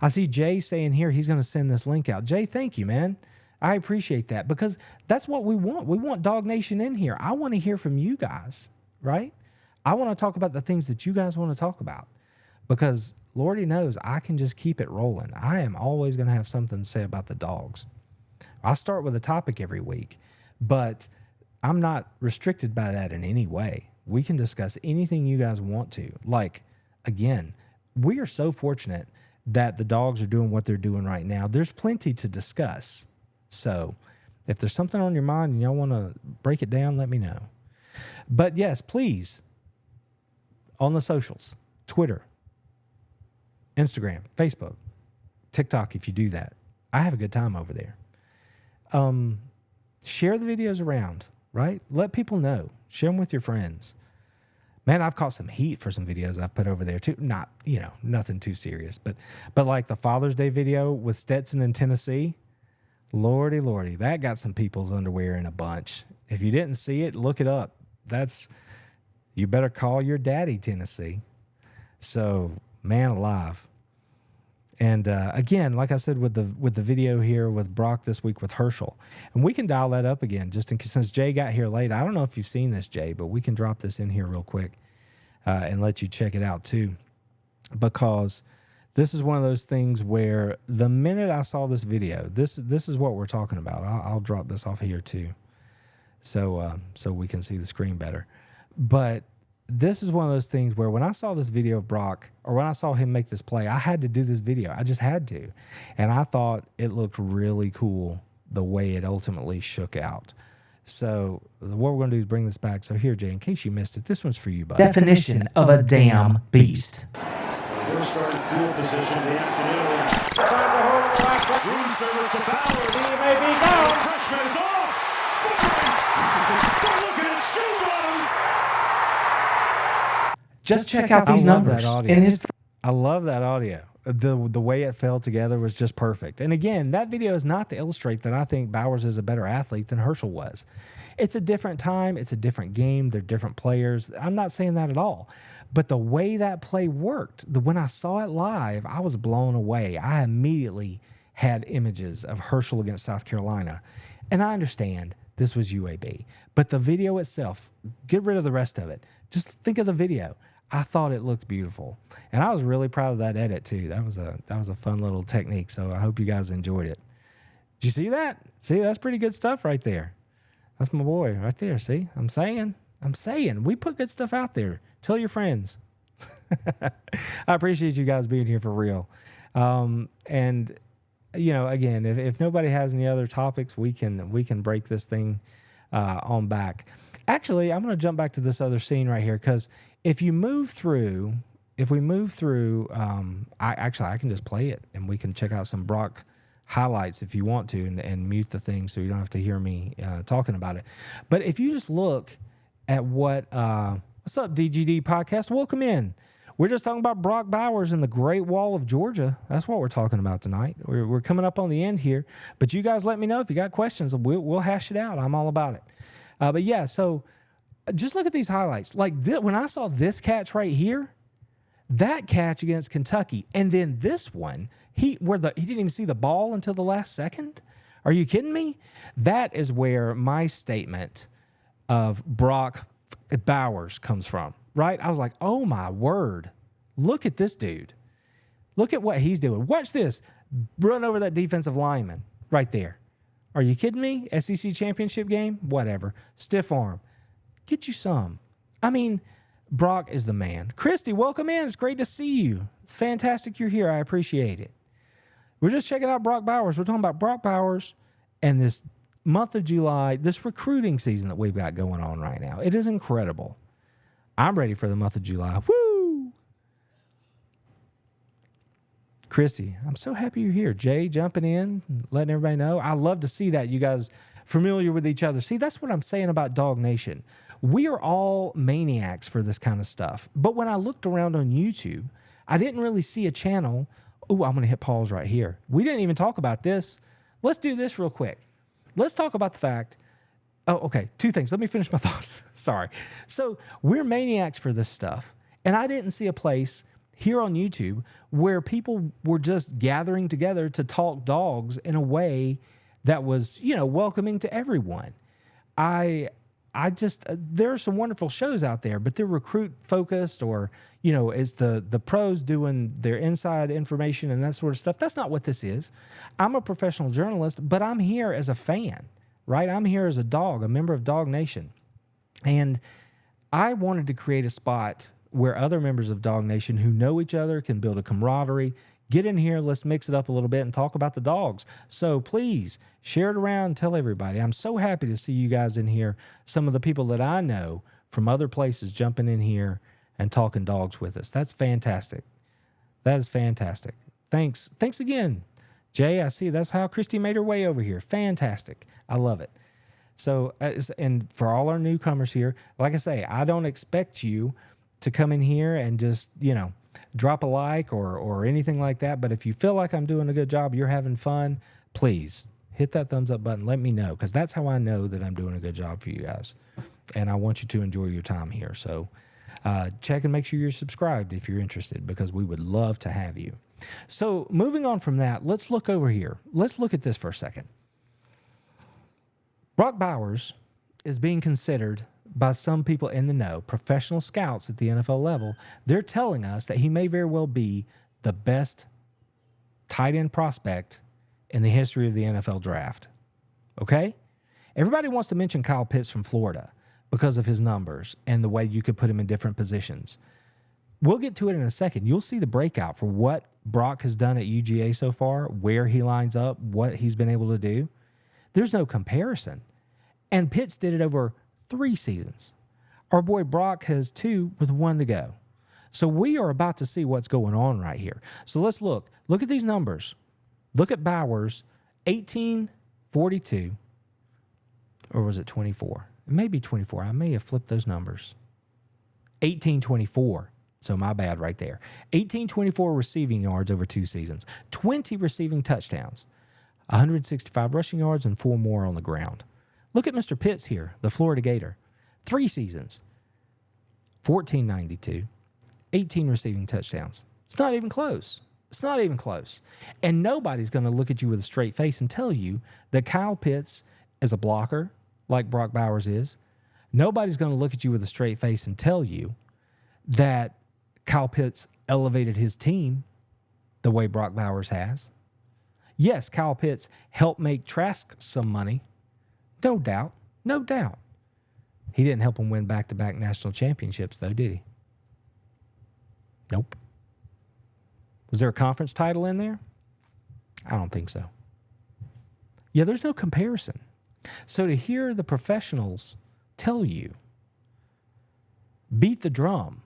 I see Jay saying here he's going to send this link out. Jay, thank you, man. I appreciate that because that's what we want. We want Dog Nation in here. I want to hear from you guys, right? I want to talk about the things that you guys want to talk about because Lordy knows I can just keep it rolling. I am always going to have something to say about the dogs. I'll start with a topic every week, but I'm not restricted by that in any way. We can discuss anything you guys want to. Like, again, we are so fortunate that the dogs are doing what they're doing right now. There's plenty to discuss. So if there's something on your mind and y'all want to break it down, let me know. But yes, please, on the socials, Twitter, Instagram, Facebook, TikTok, if you do that. I have a good time over there. Share the videos around, right? Let people know. Share them with your friends. Man, I've caught some heat for some videos I've put over there too. Not, nothing too serious, but like the Father's Day video with Stetson in Tennessee, Lordy, that got some people's underwear in a bunch. If you didn't see it, look it up. You better call your daddy, Tennessee. So, man alive. And again, like I said, with the video here with Brock this week with Herschel, and we can dial that up again just in case, since Jay got here late. I don't know if you've seen this, Jay, but we can drop this in here real quick and let you check it out too, because this is one of those things where the minute I saw this video, this is what we're talking about. I'll drop this off here too. so we can see the screen better. But this is one of those things where when I saw this video of Brock, or when I saw him make this play, I had to do this video. I just had to. And I thought it looked really cool the way it ultimately shook out. So what we're going to do is bring this back. So here, Jay, in case you missed it, this one's for you, buddy. Definition of a damn beast. We're starting field position of the afternoon. Room service to Bowers. He may be down. The freshman is off. Fires. They're looking at shoe bottoms. Just check out these numbers. I love that audio. The way it fell together was just perfect. And again, that video is not to illustrate that I think Bowers is a better athlete than Herschel was. It's a different time. It's a different game. They're different players. I'm not saying that at all. But the way that play worked, when I saw it live, I was blown away. I immediately had images of Herschel against South Carolina. And I understand this was UAB. But the video itself, get rid of the rest of it. Just think of the video. I thought it looked beautiful. And I was really proud of that edit too. That was a fun little technique. So I hope you guys enjoyed it. Did you see that? See, that's pretty good stuff right there. That's my boy right there. See, I'm saying we put good stuff out there. Tell your friends. I appreciate you guys being here for real. And you know, again, if nobody has any other topics, we can break this thing on back. Actually, I'm going to jump back to this other scene right here, because if we move through, I can just play it and we can check out some Brock highlights if you want to, and mute the thing so you don't have to hear me talking about it. But if you just look at what's up, DGD podcast, welcome in. We're just talking about Brock Bowers and the Great Wall of Georgia. That's what we're talking about tonight. We're coming up on the end here, but you guys let me know if you got questions. We'll hash it out. I'm all about it. But yeah, so just look at these highlights. Like when I saw this catch right here, that catch against Kentucky, and then this one, he didn't even see the ball until the last second. Are you kidding me? That is where my statement of Brock Bowers comes from, right? I was like, oh my word, look at this dude. Look at what he's doing. Watch this. Run over that defensive lineman right there. Are you kidding me? SEC championship game? Whatever. Stiff arm. Get you some. I mean, Brock is the man. Christy, welcome in. It's great to see you. It's fantastic you're here. I appreciate it. We're just checking out Brock Bowers. We're talking about Brock Bowers and this month of July, this recruiting season that we've got going on right now. It is incredible. I'm ready for the month of July. Woo! Christy, I'm so happy you're here. Jay jumping in, letting everybody know. I love to see that. You guys familiar with each other. See, that's what I'm saying about Dog Nation. We are all maniacs for this kind of stuff. But when I looked around on YouTube, I didn't really see a channel. Oh, I'm going to hit pause right here. We didn't even talk about this. Let's do this real quick. Let's talk about the fact. Oh, okay. Two things. Let me finish my thought. Sorry. So we're maniacs for this stuff. And I didn't see a place here on YouTube where people were just gathering together to talk dogs in a way that was, welcoming to everyone. There are some wonderful shows out there, but they're recruit focused, or, is the pros doing their inside information and that sort of stuff. That's not what this is. I'm a professional journalist, but I'm here as a fan, right? I'm here as a dog, a member of Dog Nation. And I wanted to create a spot where other members of Dog Nation who know each other can build a camaraderie. Get in here, let's mix it up a little bit and talk about the dogs. So please share it around, tell everybody. I'm so happy to see you guys in here. Some of the people that I know from other places jumping in here and talking dogs with us. That's fantastic. That is fantastic. Thanks again, Jay. I see that's how Christy made her way over here. Fantastic. I love it. So, and for all our newcomers here, like I say, I don't expect you to come in here and just, drop a like or anything like that. But if you feel like I'm doing a good job, you're having fun, please hit that thumbs up button. Let me know, because that's how I know that I'm doing a good job for you guys. And I want you to enjoy your time here. So check and make sure you're subscribed if you're interested, because we would love to have you. So moving on from that, let's look over here. Let's look at this for a second. Brock Bowers is being considered by some people in the know, professional scouts at the NFL level. They're telling us that he may very well be the best tight end prospect in the history of the NFL draft. Okay? Everybody wants to mention Kyle Pitts from Florida because of his numbers and the way you could put him in different positions. We'll get to it in a second. You'll see the breakout for what Brock has done at UGA so far, where he lines up, what he's been able to do. There's no comparison. And Pitts did it over 3 seasons. Our boy Brock has 2 with 1 to go. So we are about to see what's going on right here. So let's look. Look at these numbers. Look at Bowers, 1842. Or was it 24? It may be 24. I may have flipped those numbers. 1824. So my bad right there. 1824 receiving yards over 2 seasons. 20 receiving touchdowns. 165 rushing yards and 4 more on the ground. Look at Mr. Pitts here, the Florida Gator. 3 seasons. 1492. 18 receiving touchdowns. It's not even close. It's not even close. And nobody's going to look at you with a straight face and tell you that Kyle Pitts is a blocker like Brock Bowers is. Nobody's going to look at you with a straight face and tell you that Kyle Pitts elevated his team the way Brock Bowers has. Yes, Kyle Pitts helped make Trask some money. No doubt. No doubt. He didn't help him win back-to-back national championships, though, did he? Nope. Was there a conference title in there? I don't think so. Yeah, there's no comparison. So to hear the professionals tell you, beat the drum,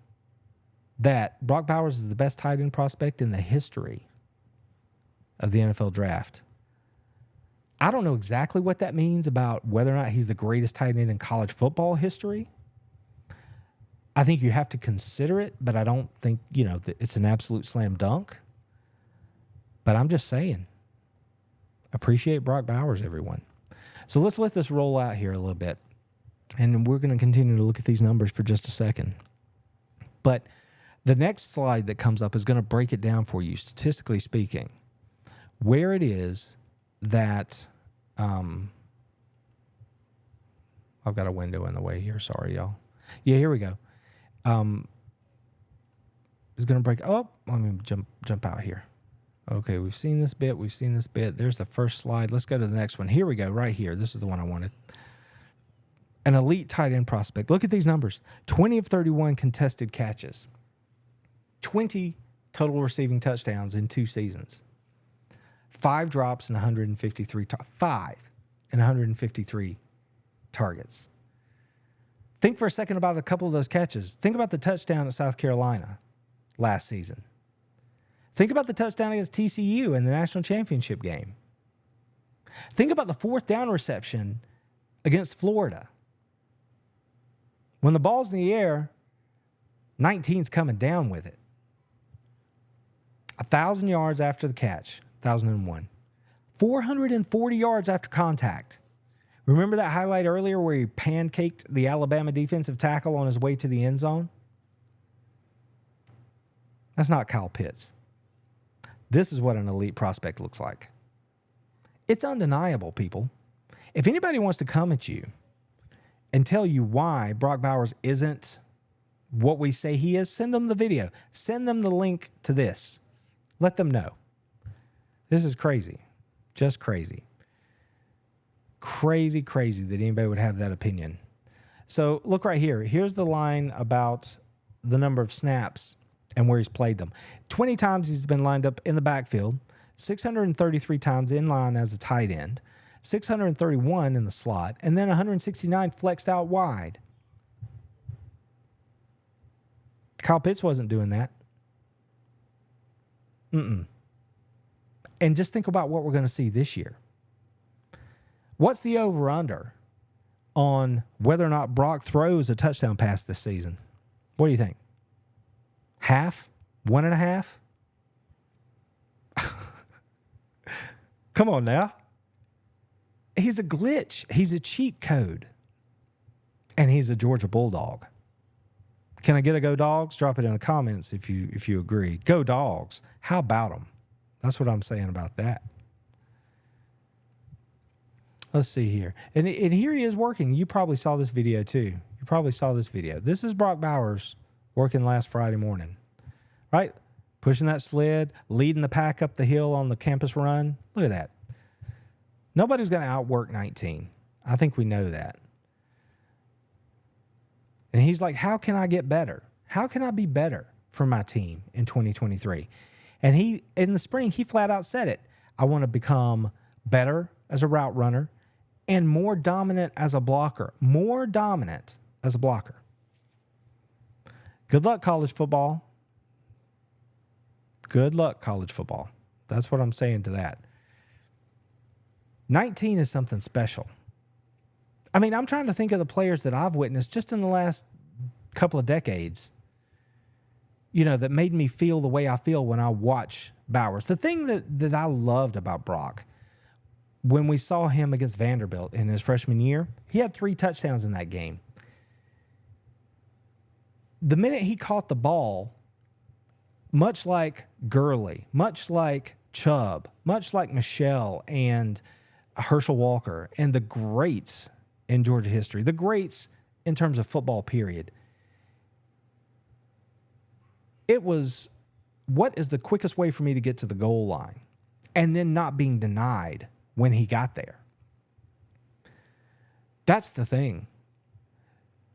that Brock Bowers is the best tight end prospect in the history of the NFL draft, I don't know exactly what that means about whether or not he's the greatest tight end in college football history. I think you have to consider it, but I don't think, that it's an absolute slam dunk. But I'm just saying, appreciate Brock Bowers, everyone. So let's let this roll out here a little bit. And we're going to continue to look at these numbers for just a second. But the next slide that comes up is going to break it down for you, statistically speaking, where it is that I've got a window in the way here. Sorry, y'all. Yeah, here we go. It's going to break. Oh, let me jump out here. Okay, we've seen this bit. There's the first slide. Let's go to the next one. Here we go, right here. This is the one I wanted. An elite tight end prospect. Look at these numbers. 20 of 31 contested catches. 20 total receiving touchdowns in 2 seasons. 5 drops and 153 targets. Think for a second about a couple of those catches. Think about the touchdown at South Carolina last season. Think about the touchdown against TCU in the national championship game. Think about the 4th down reception against Florida. When the ball's in the air, 19's coming down with it. 1,000 yards after the catch, 1,001. 440 yards after contact. Remember that highlight earlier where he pancaked the Alabama defensive tackle on his way to the end zone? That's not Kyle Pitts. This is what an elite prospect looks like. It's undeniable, people. If anybody wants to come at you and tell you why Brock Bowers isn't what we say he is, send them the video. Send them the link to this. Let them know. This is crazy. Just crazy. Crazy that anybody would have that opinion. So look right here. Here's the line about the number of snaps and where he's played them. 20 times he's been lined up in the backfield, 633 times in line as a tight end, 631 in the slot, and then 169 flexed out wide. Kyle Pitts wasn't doing that. And just think about what we're going to see this year. What's the over-under on whether or not Brock throws a touchdown pass this season? What do you think? Half? 1.5? Come on now. He's a glitch. He's a cheat code. And he's a Georgia Bulldog. Can I get a go Dogs? Drop it in the comments if you agree. Go Dogs. How about them? That's what I'm saying about that. Let's see here. And here he is working. You probably saw this video too. This is Brock Bowers working last Friday morning, right? Pushing that sled, leading the pack up the hill on the campus run. Look at that. Nobody's going to outwork 19. I think we know that. And he's like, how can I get better? How can I be better for my team in 2023? And in the spring, he flat out said it. I want to become better as a route runner and more dominant as a blocker. More dominant as a blocker. Good luck, college football. Good luck, college football. That's what I'm saying to that. 19 is something special. I mean, I'm trying to think of the players that I've witnessed just in the last couple of decades, that made me feel the way I feel when I watch Bowers. The thing that I loved about Brock, when we saw him against Vanderbilt in his freshman year, he had 3 touchdowns in that game. The minute he caught the ball, much like Gurley, much like Chubb, much like Michelle and Herschel Walker and the greats in Georgia history, the greats in terms of football, period. It was, what is the quickest way for me to get to the goal line? And then not being denied when he got there. That's the thing.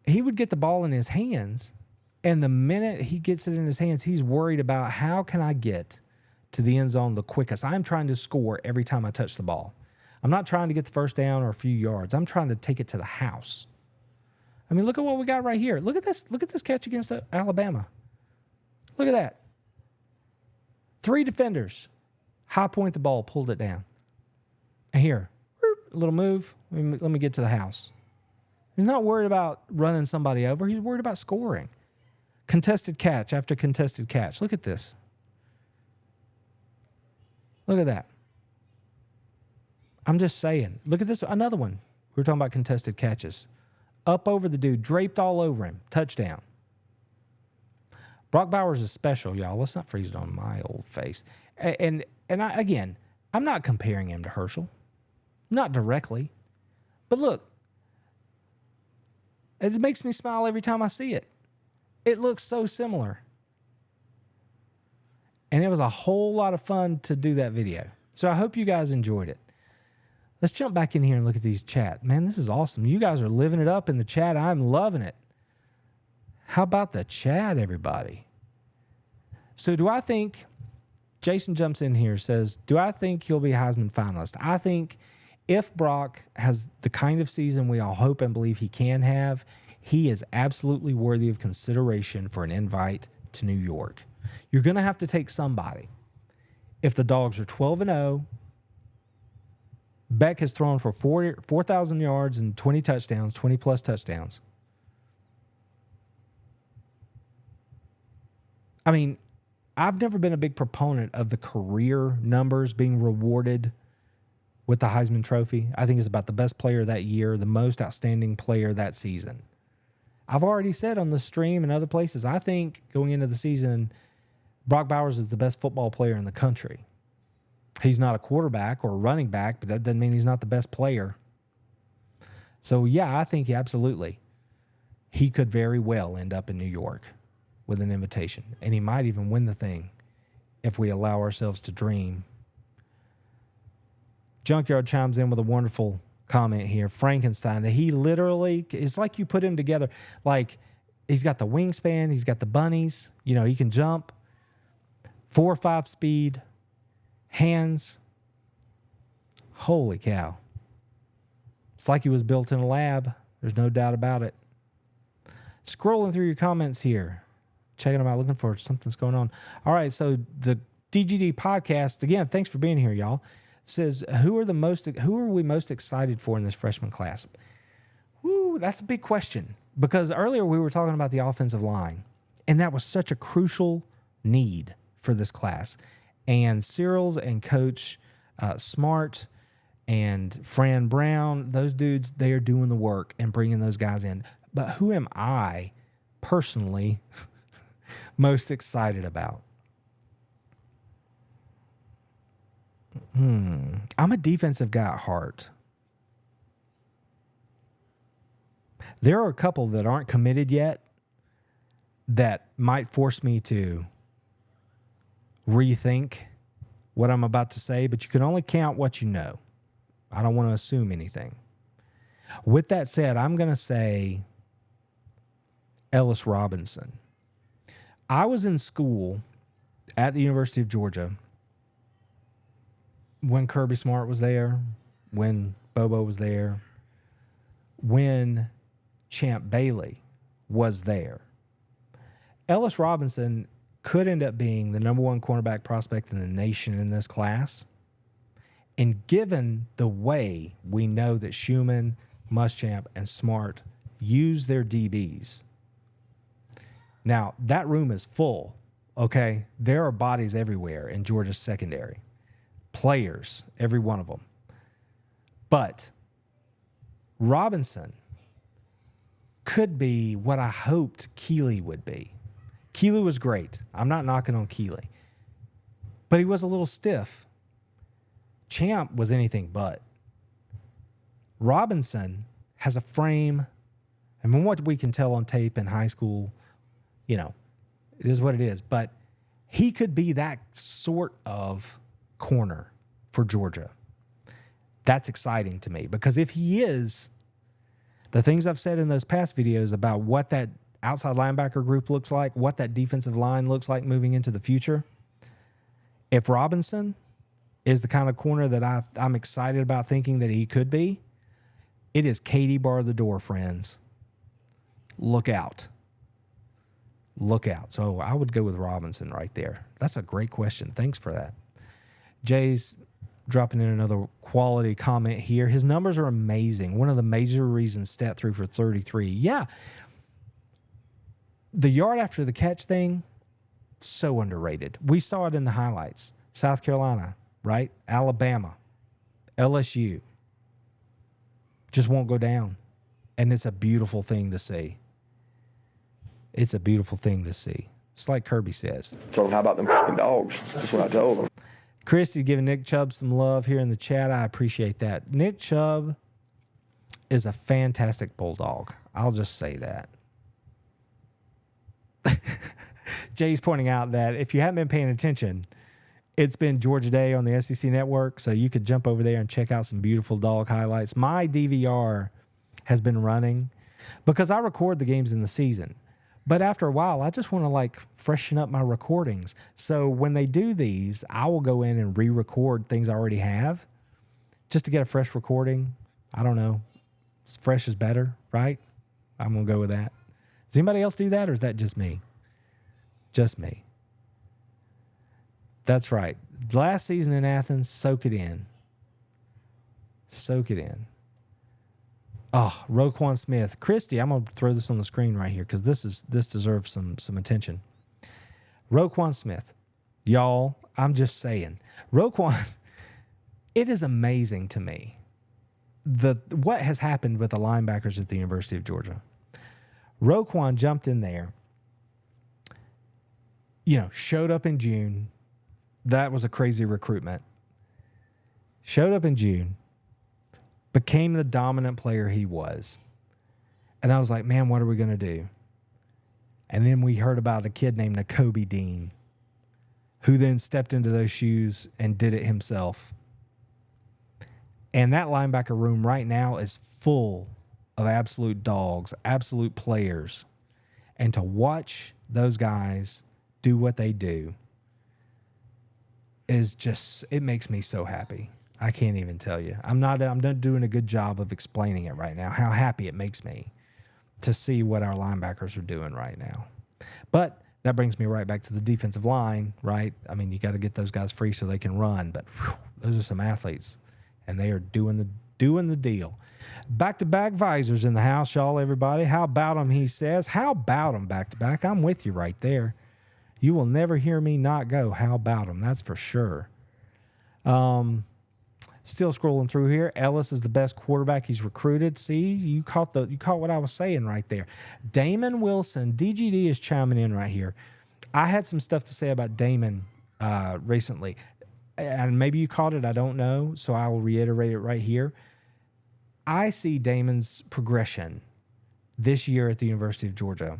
He would get the ball in his hands, and the minute he gets it in his hands, he's worried about how can I get to the end zone the quickest. I'm trying to score every time I touch the ball. I'm not trying to get the first down or a few yards. I'm trying to take it to the house. I mean, look at what we got right here. Look at this. Look at this catch against Alabama. Look at that. 3 defenders. High point the ball, pulled it down. And here, a little move. Let me get to the house. He's not worried about running somebody over. He's worried about scoring. Contested catch after contested catch. Look at this. Look at that. I'm just saying. Look at this. Another one. We were talking about contested catches. Up over the dude. Draped all over him. Touchdown. Brock Bowers is special, y'all. Let's not freeze it on my old face. And again, I'm not comparing him to Herschel. Not directly. But look. It makes me smile every time I see it. It looks so similar. And it was a whole lot of fun to do that video. So I hope you guys enjoyed it. Let's jump back in here and look at these chat. Man, this is awesome. You guys are living it up in the chat. I'm loving it. How about the chat, everybody? So do I think, Jason jumps in here, says, do I think he'll be a Heisman finalist? I think if Brock has the kind of season we all hope and believe he can have, he is absolutely worthy of consideration for an invite to New York. You're going to have to take somebody. If the Dogs are 12-0, Beck has thrown for 4,000 yards and 20 touchdowns, 20-plus touchdowns. I mean, I've never been a big proponent of the career numbers being rewarded with the Heisman Trophy. I think it's about the best player that year, the most outstanding player that season. I've already said on the stream and other places, I think going into the season, Brock Bowers is the best football player in the country. He's not a quarterback or a running back, but that doesn't mean he's not the best player. So, yeah, I think absolutely he could very well end up in New York with an invitation. And he might even win the thing if we allow ourselves to dream. Junkyard chimes in with a wonderful comment here. Frankenstein, that he literally, it's like you put him together. Like, he's got the wingspan, he's got the bunnies, he can jump, 4 or 5 speed, hands. Holy cow. It's like he was built in a lab. There's no doubt about it. Scrolling through your comments here, checking them out, looking for something's going on. All right, so the DGD podcast, again, thanks for being here, y'all. It says, who are we most excited for in this freshman class? Woo, that's a big question. Because earlier we were talking about the offensive line, and that was such a crucial need for this class. And Cyril's and Coach Smart and Fran Brown, those dudes, they are doing the work and bringing those guys in. But who am I personally most excited about? I'm a defensive guy at heart. There are a couple that aren't committed yet that might force me to rethink what I'm about to say, but you can only count what you know. I don't want to assume anything. With that said, I'm going to say Ellis Robinson. I was in school at the University of Georgia when Kirby Smart was there, when Bobo was there, when Champ Bailey was there. Ellis Robinson could end up being the number one cornerback prospect in the nation in this class. And given the way we know that Schumann, Muschamp, and Smart use their DBs, now that room is full, okay? There are bodies everywhere in Georgia's secondary. Players, every one of them. But Robinson could be what I hoped Keeley would be. Keeley was great. I'm not knocking on Keeley. But he was a little stiff. Champ was anything but. Robinson has a frame. I mean, what we can tell on tape in high school, you know, it is what it is. But he could be that sort of corner for Georgia. That's exciting to me because if he is, the things I've said in those past videos about what that outside linebacker group looks like, what that defensive line looks like moving into the future, if Robinson is the kind of corner that I'm excited about thinking that he could be, it is Katie bar the door, friends. Look out. Look out. So I would go with Robinson right there. That's a great question. Thanks for that. Jay's dropping in another quality comment here. His numbers are amazing. One of the major reasons stat threw for 33. Yeah. The yard after the catch thing, so underrated. We saw it in the highlights. South Carolina, right? Alabama, LSU. Just won't go down. And it's a beautiful thing to see. It's a beautiful thing to see. It's like Kirby says. Told him, how about them fucking dogs? That's what I told him. Christy giving Nick Chubb some love here in the chat. I appreciate that. Nick Chubb is a fantastic Bulldog. I'll just say that. Jay's pointing out that if you haven't been paying attention, it's been Georgia Day on the SEC Network, so you could jump over there and check out some beautiful dog highlights. My DVR has been running because I record the games in the season. But after a while, I just want to freshen up my recordings. So when they do these, I will go in and re-record things I already have just to get a fresh recording. I don't know. Fresh is better, right? I'm going to go with that. Does anybody else do that, or is that just me? Just me. That's right. Last season in Athens, soak it in. Soak it in. Oh, Roquan Smith. Christy, I'm going to throw this on the screen right here because this deserves some attention. Roquan Smith. Y'all, I'm just saying. Roquan, it is amazing to me what has happened with the linebackers at the University of Georgia. Roquan jumped in there, showed up in June. That was a crazy recruitment. Showed up in June. Became the dominant player he was. And I was like, man, what are we going to do? And then we heard about a kid named Nakobe Dean, who then stepped into those shoes and did it himself. And that linebacker room right now is full of absolute dogs, absolute players. And to watch those guys do what they do is just, it makes me so happy. I can't even tell you. I'm not doing a good job of explaining it right now, how happy it makes me to see what our linebackers are doing right now. But that brings me right back to the defensive line, right? I mean, you got to get those guys free so they can run, but those are some athletes, and they are doing the deal. Back-to-back visors in the house, y'all, everybody. How about them, he says. How about them back-to-back? I'm with you right there. You will never hear me not go. How about them? That's for sure. Still scrolling through here. Ellis is the best quarterback he's recruited. See, you caught what I was saying right there. Damon Wilson, DGD is chiming in right here. I had some stuff to say about Damon recently, and maybe you caught it. I don't know, so I will reiterate it right here. I see Damon's progression this year at the University of Georgia.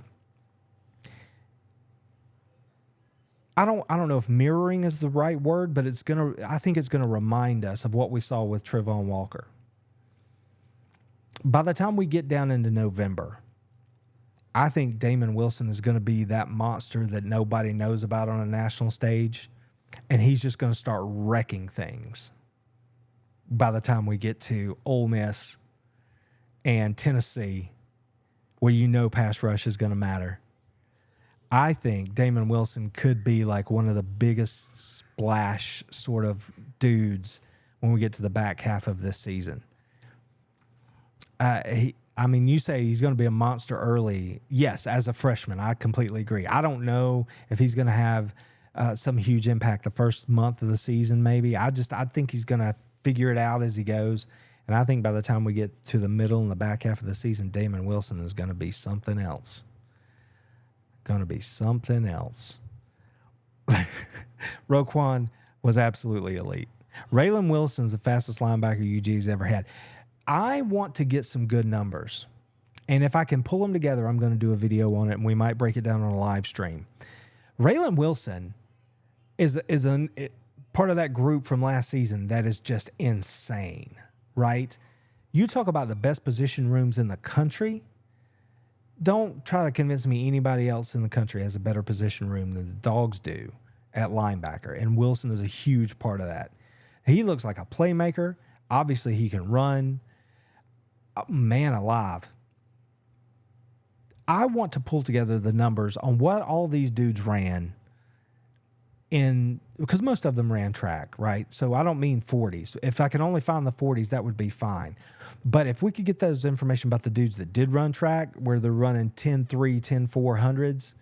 I don't know if mirroring is the right word, but I think it's gonna remind us of what we saw with Trevon Walker. by the time we get down into November, I think Damon Wilson is going to be that monster that nobody knows about on a national stage, and he's just going to start wrecking things by the time we get to Ole Miss and Tennessee, where you know pass rush is going to matter. I think Damon Wilson could be like one of the biggest splash sort of dudes when we get to the back half of this season. You say he's going to be a monster early. Yes, as a freshman, I completely agree. I don't know if he's going to have some huge impact the first month of the season, maybe. I think he's going to figure it out as he goes. And I think by the time we get to the middle and the back half of the season, Damon Wilson is going to be something else. Roquan was absolutely elite. Raylan Wilson's the fastest linebacker UG's ever had. I want to get some good numbers. And if I can pull them together, I'm going to do a video on it, and we might break it down on a live stream. Raylan Wilson is part of that group from last season that is just insane, right? You talk about the best position rooms in the country. Don't try to convince me anybody else in the country has a better position room than the Dogs do at linebacker, and Wilson is a huge part of that. He looks like a playmaker. Obviously, he can run. Man alive. I want to pull together the numbers on what all these dudes ran because most of them ran track, right? So I don't mean 40s. If I can only find the 40s, that would be fine. But if we could get those information about the dudes that did run track, where they're running 10-3, 10-400s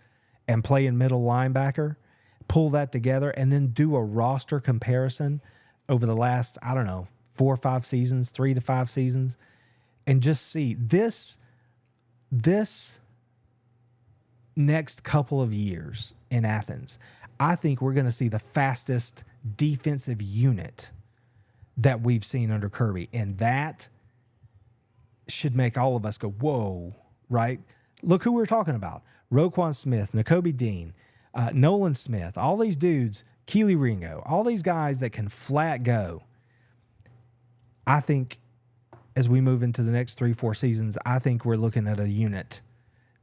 and playing middle linebacker, pull that together and then do a roster comparison over the last, 4 or 5 seasons, 3 to 5 seasons, and just see this next couple of years in Athens. I think we're going to see the fastest defensive unit that we've seen under Kirby, and that should make all of us go, whoa, right? Look who we're talking about. Roquan Smith, Nakobe Dean, Nolan Smith, all these dudes, Keely Ringo, all these guys that can flat go. I think as we move into the next 3-4 seasons, I think we're looking at a unit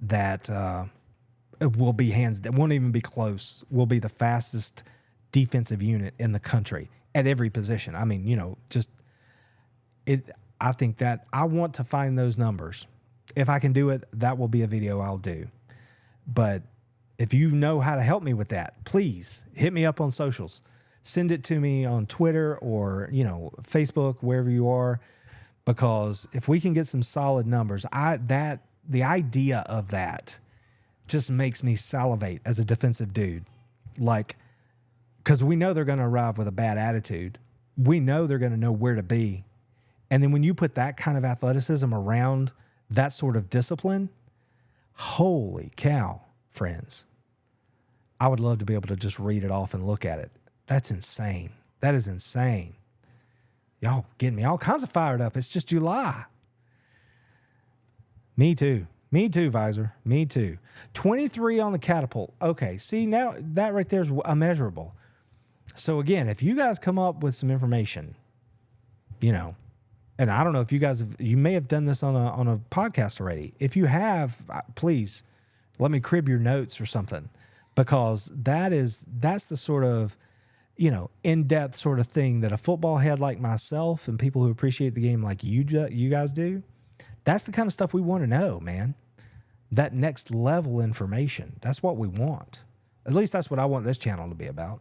that will be that won't even be close, will be the fastest defensive unit in the country at every position. I think that I want to find those numbers. If I can do it, that will be a video I'll do. But if you know how to help me with that, please hit me up on socials. Send it to me on Twitter or, Facebook, wherever you are, because if we can get some solid numbers, the idea of that just makes me salivate as a defensive dude. Because we know they're going to arrive with a bad attitude. We know they're going to know where to be. And then when you put that kind of athleticism around that sort of discipline, holy cow, friends. I would love to be able to just read it off and look at it. That's insane. That is insane. Y'all getting me all kinds of fired up. It's just July. Me too. Me too, Visor. Me too. 23 on the catapult. Okay, see, now that right there is immeasurable. So again, if you guys come up with some information, and I don't know if you may have done this on a podcast already. If you have, please let me crib your notes or something, because that's the sort of, in-depth sort of thing that a football head like myself and people who appreciate the game like you guys do, that's the kind of stuff we want to know, man. That next level information. That's what we want. At least that's what I want this channel to be about.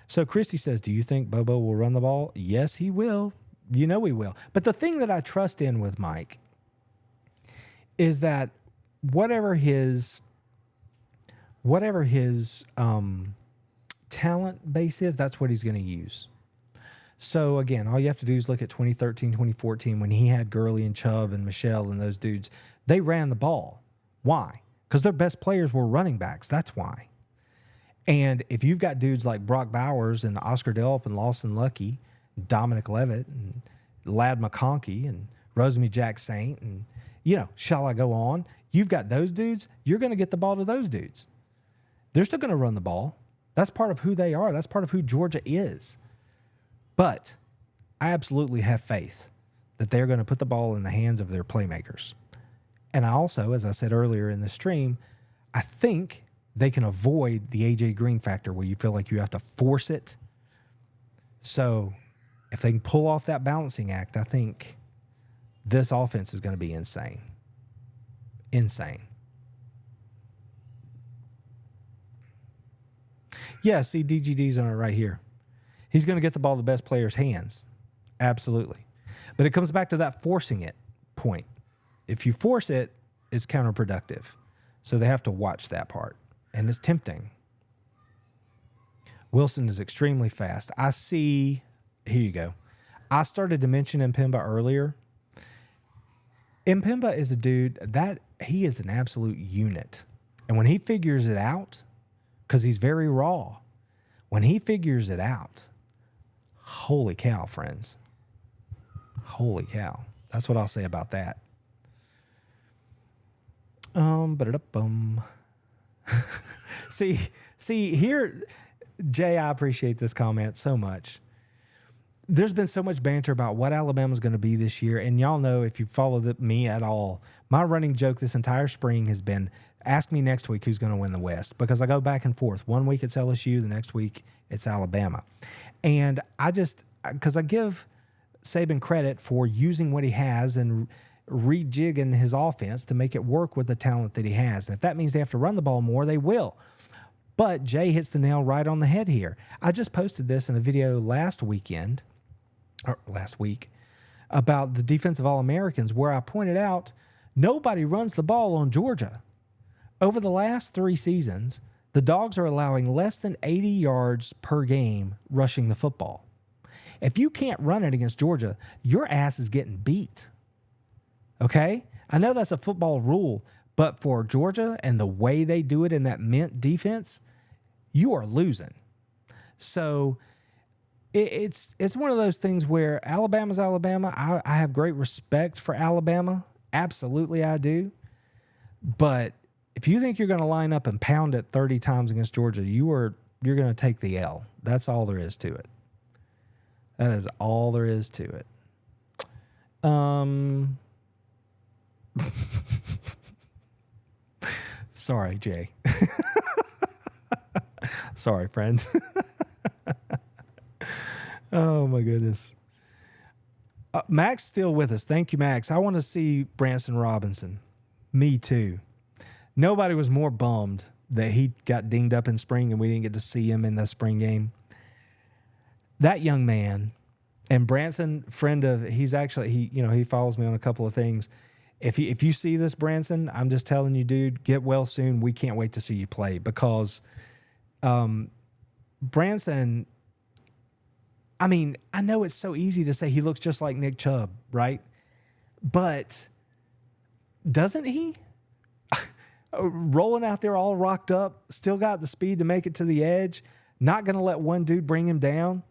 So Christy says, do you think Bobo will run the ball? Yes, he will. He will. But the thing that I trust in with Mike is that whatever his talent base is, that's what he's going to use. So again, all you have to do is look at 2013, 2014 when he had Gurley and Chubb and Michelle and those dudes. They ran the ball. Why? Because their best players were running backs. That's why. And if you've got dudes like Brock Bowers and Oscar Delp and Lawson Lucky, Dominic Levitt and Ladd McConkey and Rosemary Jack Saint and, shall I go on? You've got those dudes. You're going to get the ball to those dudes. They're still going to run the ball. That's part of who they are. That's part of who Georgia is. But I absolutely have faith that they're going to put the ball in the hands of their playmakers. And I also, as I said earlier in the stream, I think they can avoid the A.J. Green factor where you feel like you have to force it. So if they can pull off that balancing act, I think this offense is going to be insane. Insane. Yeah, see, DGD's on it right here. He's going to get the ball to the best player's hands. Absolutely. But it comes back to that forcing it point. If you force it, it's counterproductive. So they have to watch that part. And it's tempting. Wilson is extremely fast. I see, here you go. I started to mention Mpemba earlier. Mpemba is a dude that he is an absolute unit. And when he figures it out, because he's very raw, when he figures it out, holy cow, friends. Holy cow. That's what I'll say about that. See here, Jay, I appreciate this comment so much. There's been so much banter about what Alabama's going to be this year, and y'all know if you follow me at all, my running joke this entire spring has been, ask me next week who's going to win the West, because I go back and forth. One week it's LSU, the next week it's Alabama. And because I give Saban credit for using what he has and rejigging his offense to make it work with the talent that he has. And if that means they have to run the ball more, they will. But Jay hits the nail right on the head here. I just posted this in a video last week about the defensive All-Americans, where I pointed out nobody runs the ball on Georgia. Over the last 3 seasons, the Dogs are allowing less than 80 yards per game rushing the football. If you can't run it against Georgia, your ass is getting beat. Okay? I know that's a football rule, but for Georgia and the way they do it in that mint defense, you are losing. So it's one of those things where Alabama's Alabama. I have great respect for Alabama. Absolutely I do. But if you think you're going to line up and pound it 30 times against Georgia, you're going to take the L. That's all there is to it. That is all there is to it. Sorry, Jay. Sorry, friend. Oh, my goodness. Max still with us. Thank you, Max. I want to see Branson Robinson. Me too. Nobody was more bummed that he got dinged up in spring and we didn't get to see him in the spring game. That young man, and Branson, he follows me on a couple of things. If you see this, Branson, I'm just telling you, dude, get well soon. We can't wait to see you play, because Branson, I mean, I know it's so easy to say he looks just like Nick Chubb, right? But doesn't he? Rolling out there all rocked up, still got the speed to make it to the edge, not going to let one dude bring him down.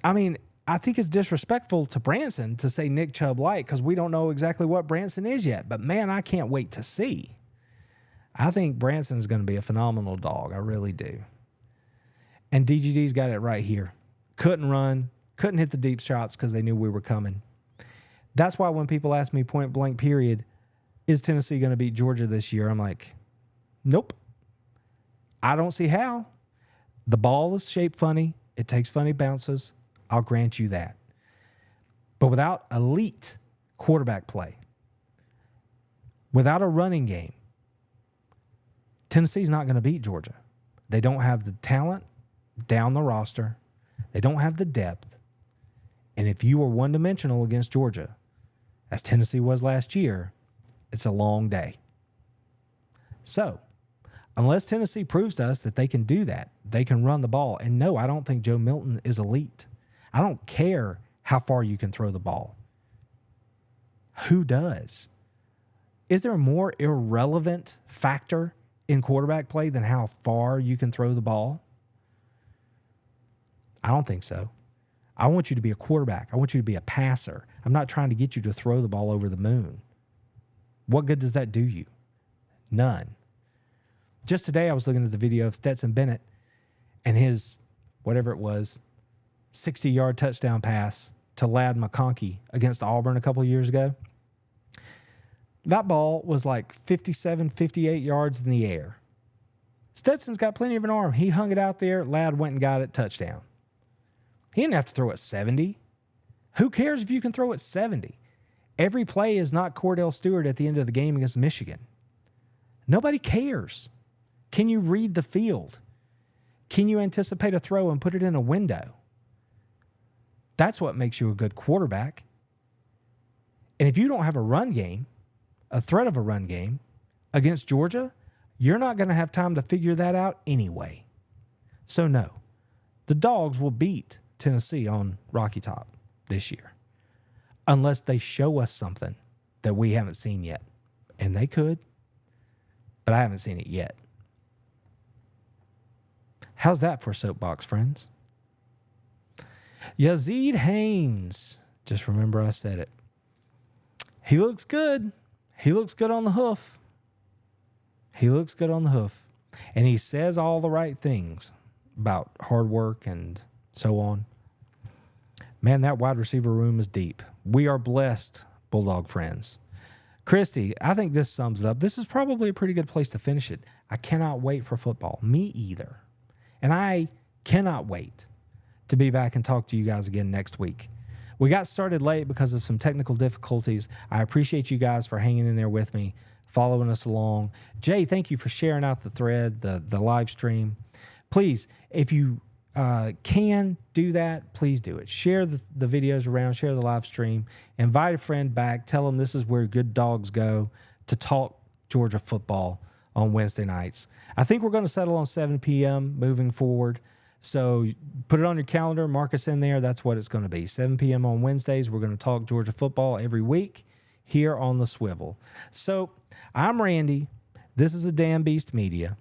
I mean, I think it's disrespectful to Branson to say Nick Chubb light, because we don't know exactly what Branson is yet. But, man, I can't wait to see. I think Branson's going to be a phenomenal dog. I really do. And DGD's got it right here. Couldn't run, couldn't hit the deep shots because they knew we were coming. That's why when people ask me point blank period, is Tennessee going to beat Georgia this year? I'm like, nope. I don't see how. The ball is shaped funny. It takes funny bounces. I'll grant you that. But without elite quarterback play, without a running game, Tennessee's not going to beat Georgia. They don't have the talent down the roster. They don't have the depth. And if you are one-dimensional against Georgia, as Tennessee was last year, it's a long day. So, unless Tennessee proves to us that they can do that, they can run the ball. And no, I don't think Joe Milton is elite. I don't care how far you can throw the ball. Who does? Is there a more irrelevant factor in quarterback play than how far you can throw the ball? I don't think so. I want you to be a quarterback. I want you to be a passer. I'm not trying to get you to throw the ball over the moon. What good does that do you? None. Just today I was looking at the video of Stetson Bennett and his, whatever it was, 60-yard touchdown pass to Ladd McConkey against Auburn a couple of years ago. That ball was like 57, 58 yards in the air. Stetson's got plenty of an arm. He hung it out there. Ladd went and got it, touchdown. He didn't have to throw it 70. Who cares if you can throw it 70? Every play is not Cordell Stewart at the end of the game against Michigan. Nobody cares. Can you read the field? Can you anticipate a throw and put it in a window? That's what makes you a good quarterback. And if you don't have a run game, a threat of a run game against Georgia, you're not going to have time to figure that out anyway. So no, the Dogs will beat Tennessee on Rocky Top this year unless they show us something that we haven't seen yet. And they could, but I haven't seen it yet. How's that for soapbox, friends? Yazid Haynes. Just remember I said it. He looks good. He looks good on the hoof. He looks good on the hoof. And he says all the right things about hard work and so on. Man, that wide receiver room is deep. We are blessed, Bulldog friends. Christy, I think this sums it up. This is probably a pretty good place to finish it. I cannot wait for football. Me either. And I cannot wait to be back and talk to you guys again next week. We got started late because of some technical difficulties. I appreciate you guys for hanging in there with me, following us along. Jay, thank you for sharing out the thread, the live stream. Please, if you can do that, please do it. Share the videos around, share the live stream, invite a friend back, tell them this is where good dogs go to talk Georgia football on Wednesday nights. I think we're going to settle on 7 p.m. moving forward. So put it on your calendar, mark us in there. That's what it's going to be. 7 p.m. on Wednesdays. We're going to talk Georgia football every week here on The Swivel. So I'm Randy. This is a Damn Beast Media.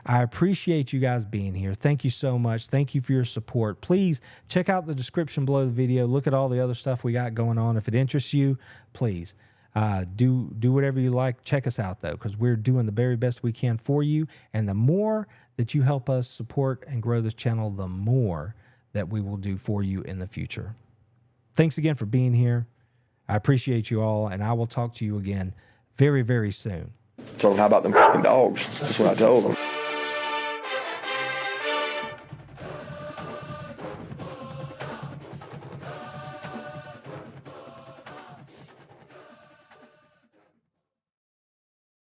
I appreciate you guys being here. Thank you so much. Thank you for your support. Please check out the description below the video. Look at all the other stuff we got going on. If it interests you, please do whatever you like. Check us out, though, because we're doing the very best we can for you. And the more that you help us support and grow this channel, the more that we will do for you in the future. Thanks again for being here. I appreciate you all, and I will talk to you again very, very soon. Told them, how about them fucking dogs? That's what I told them.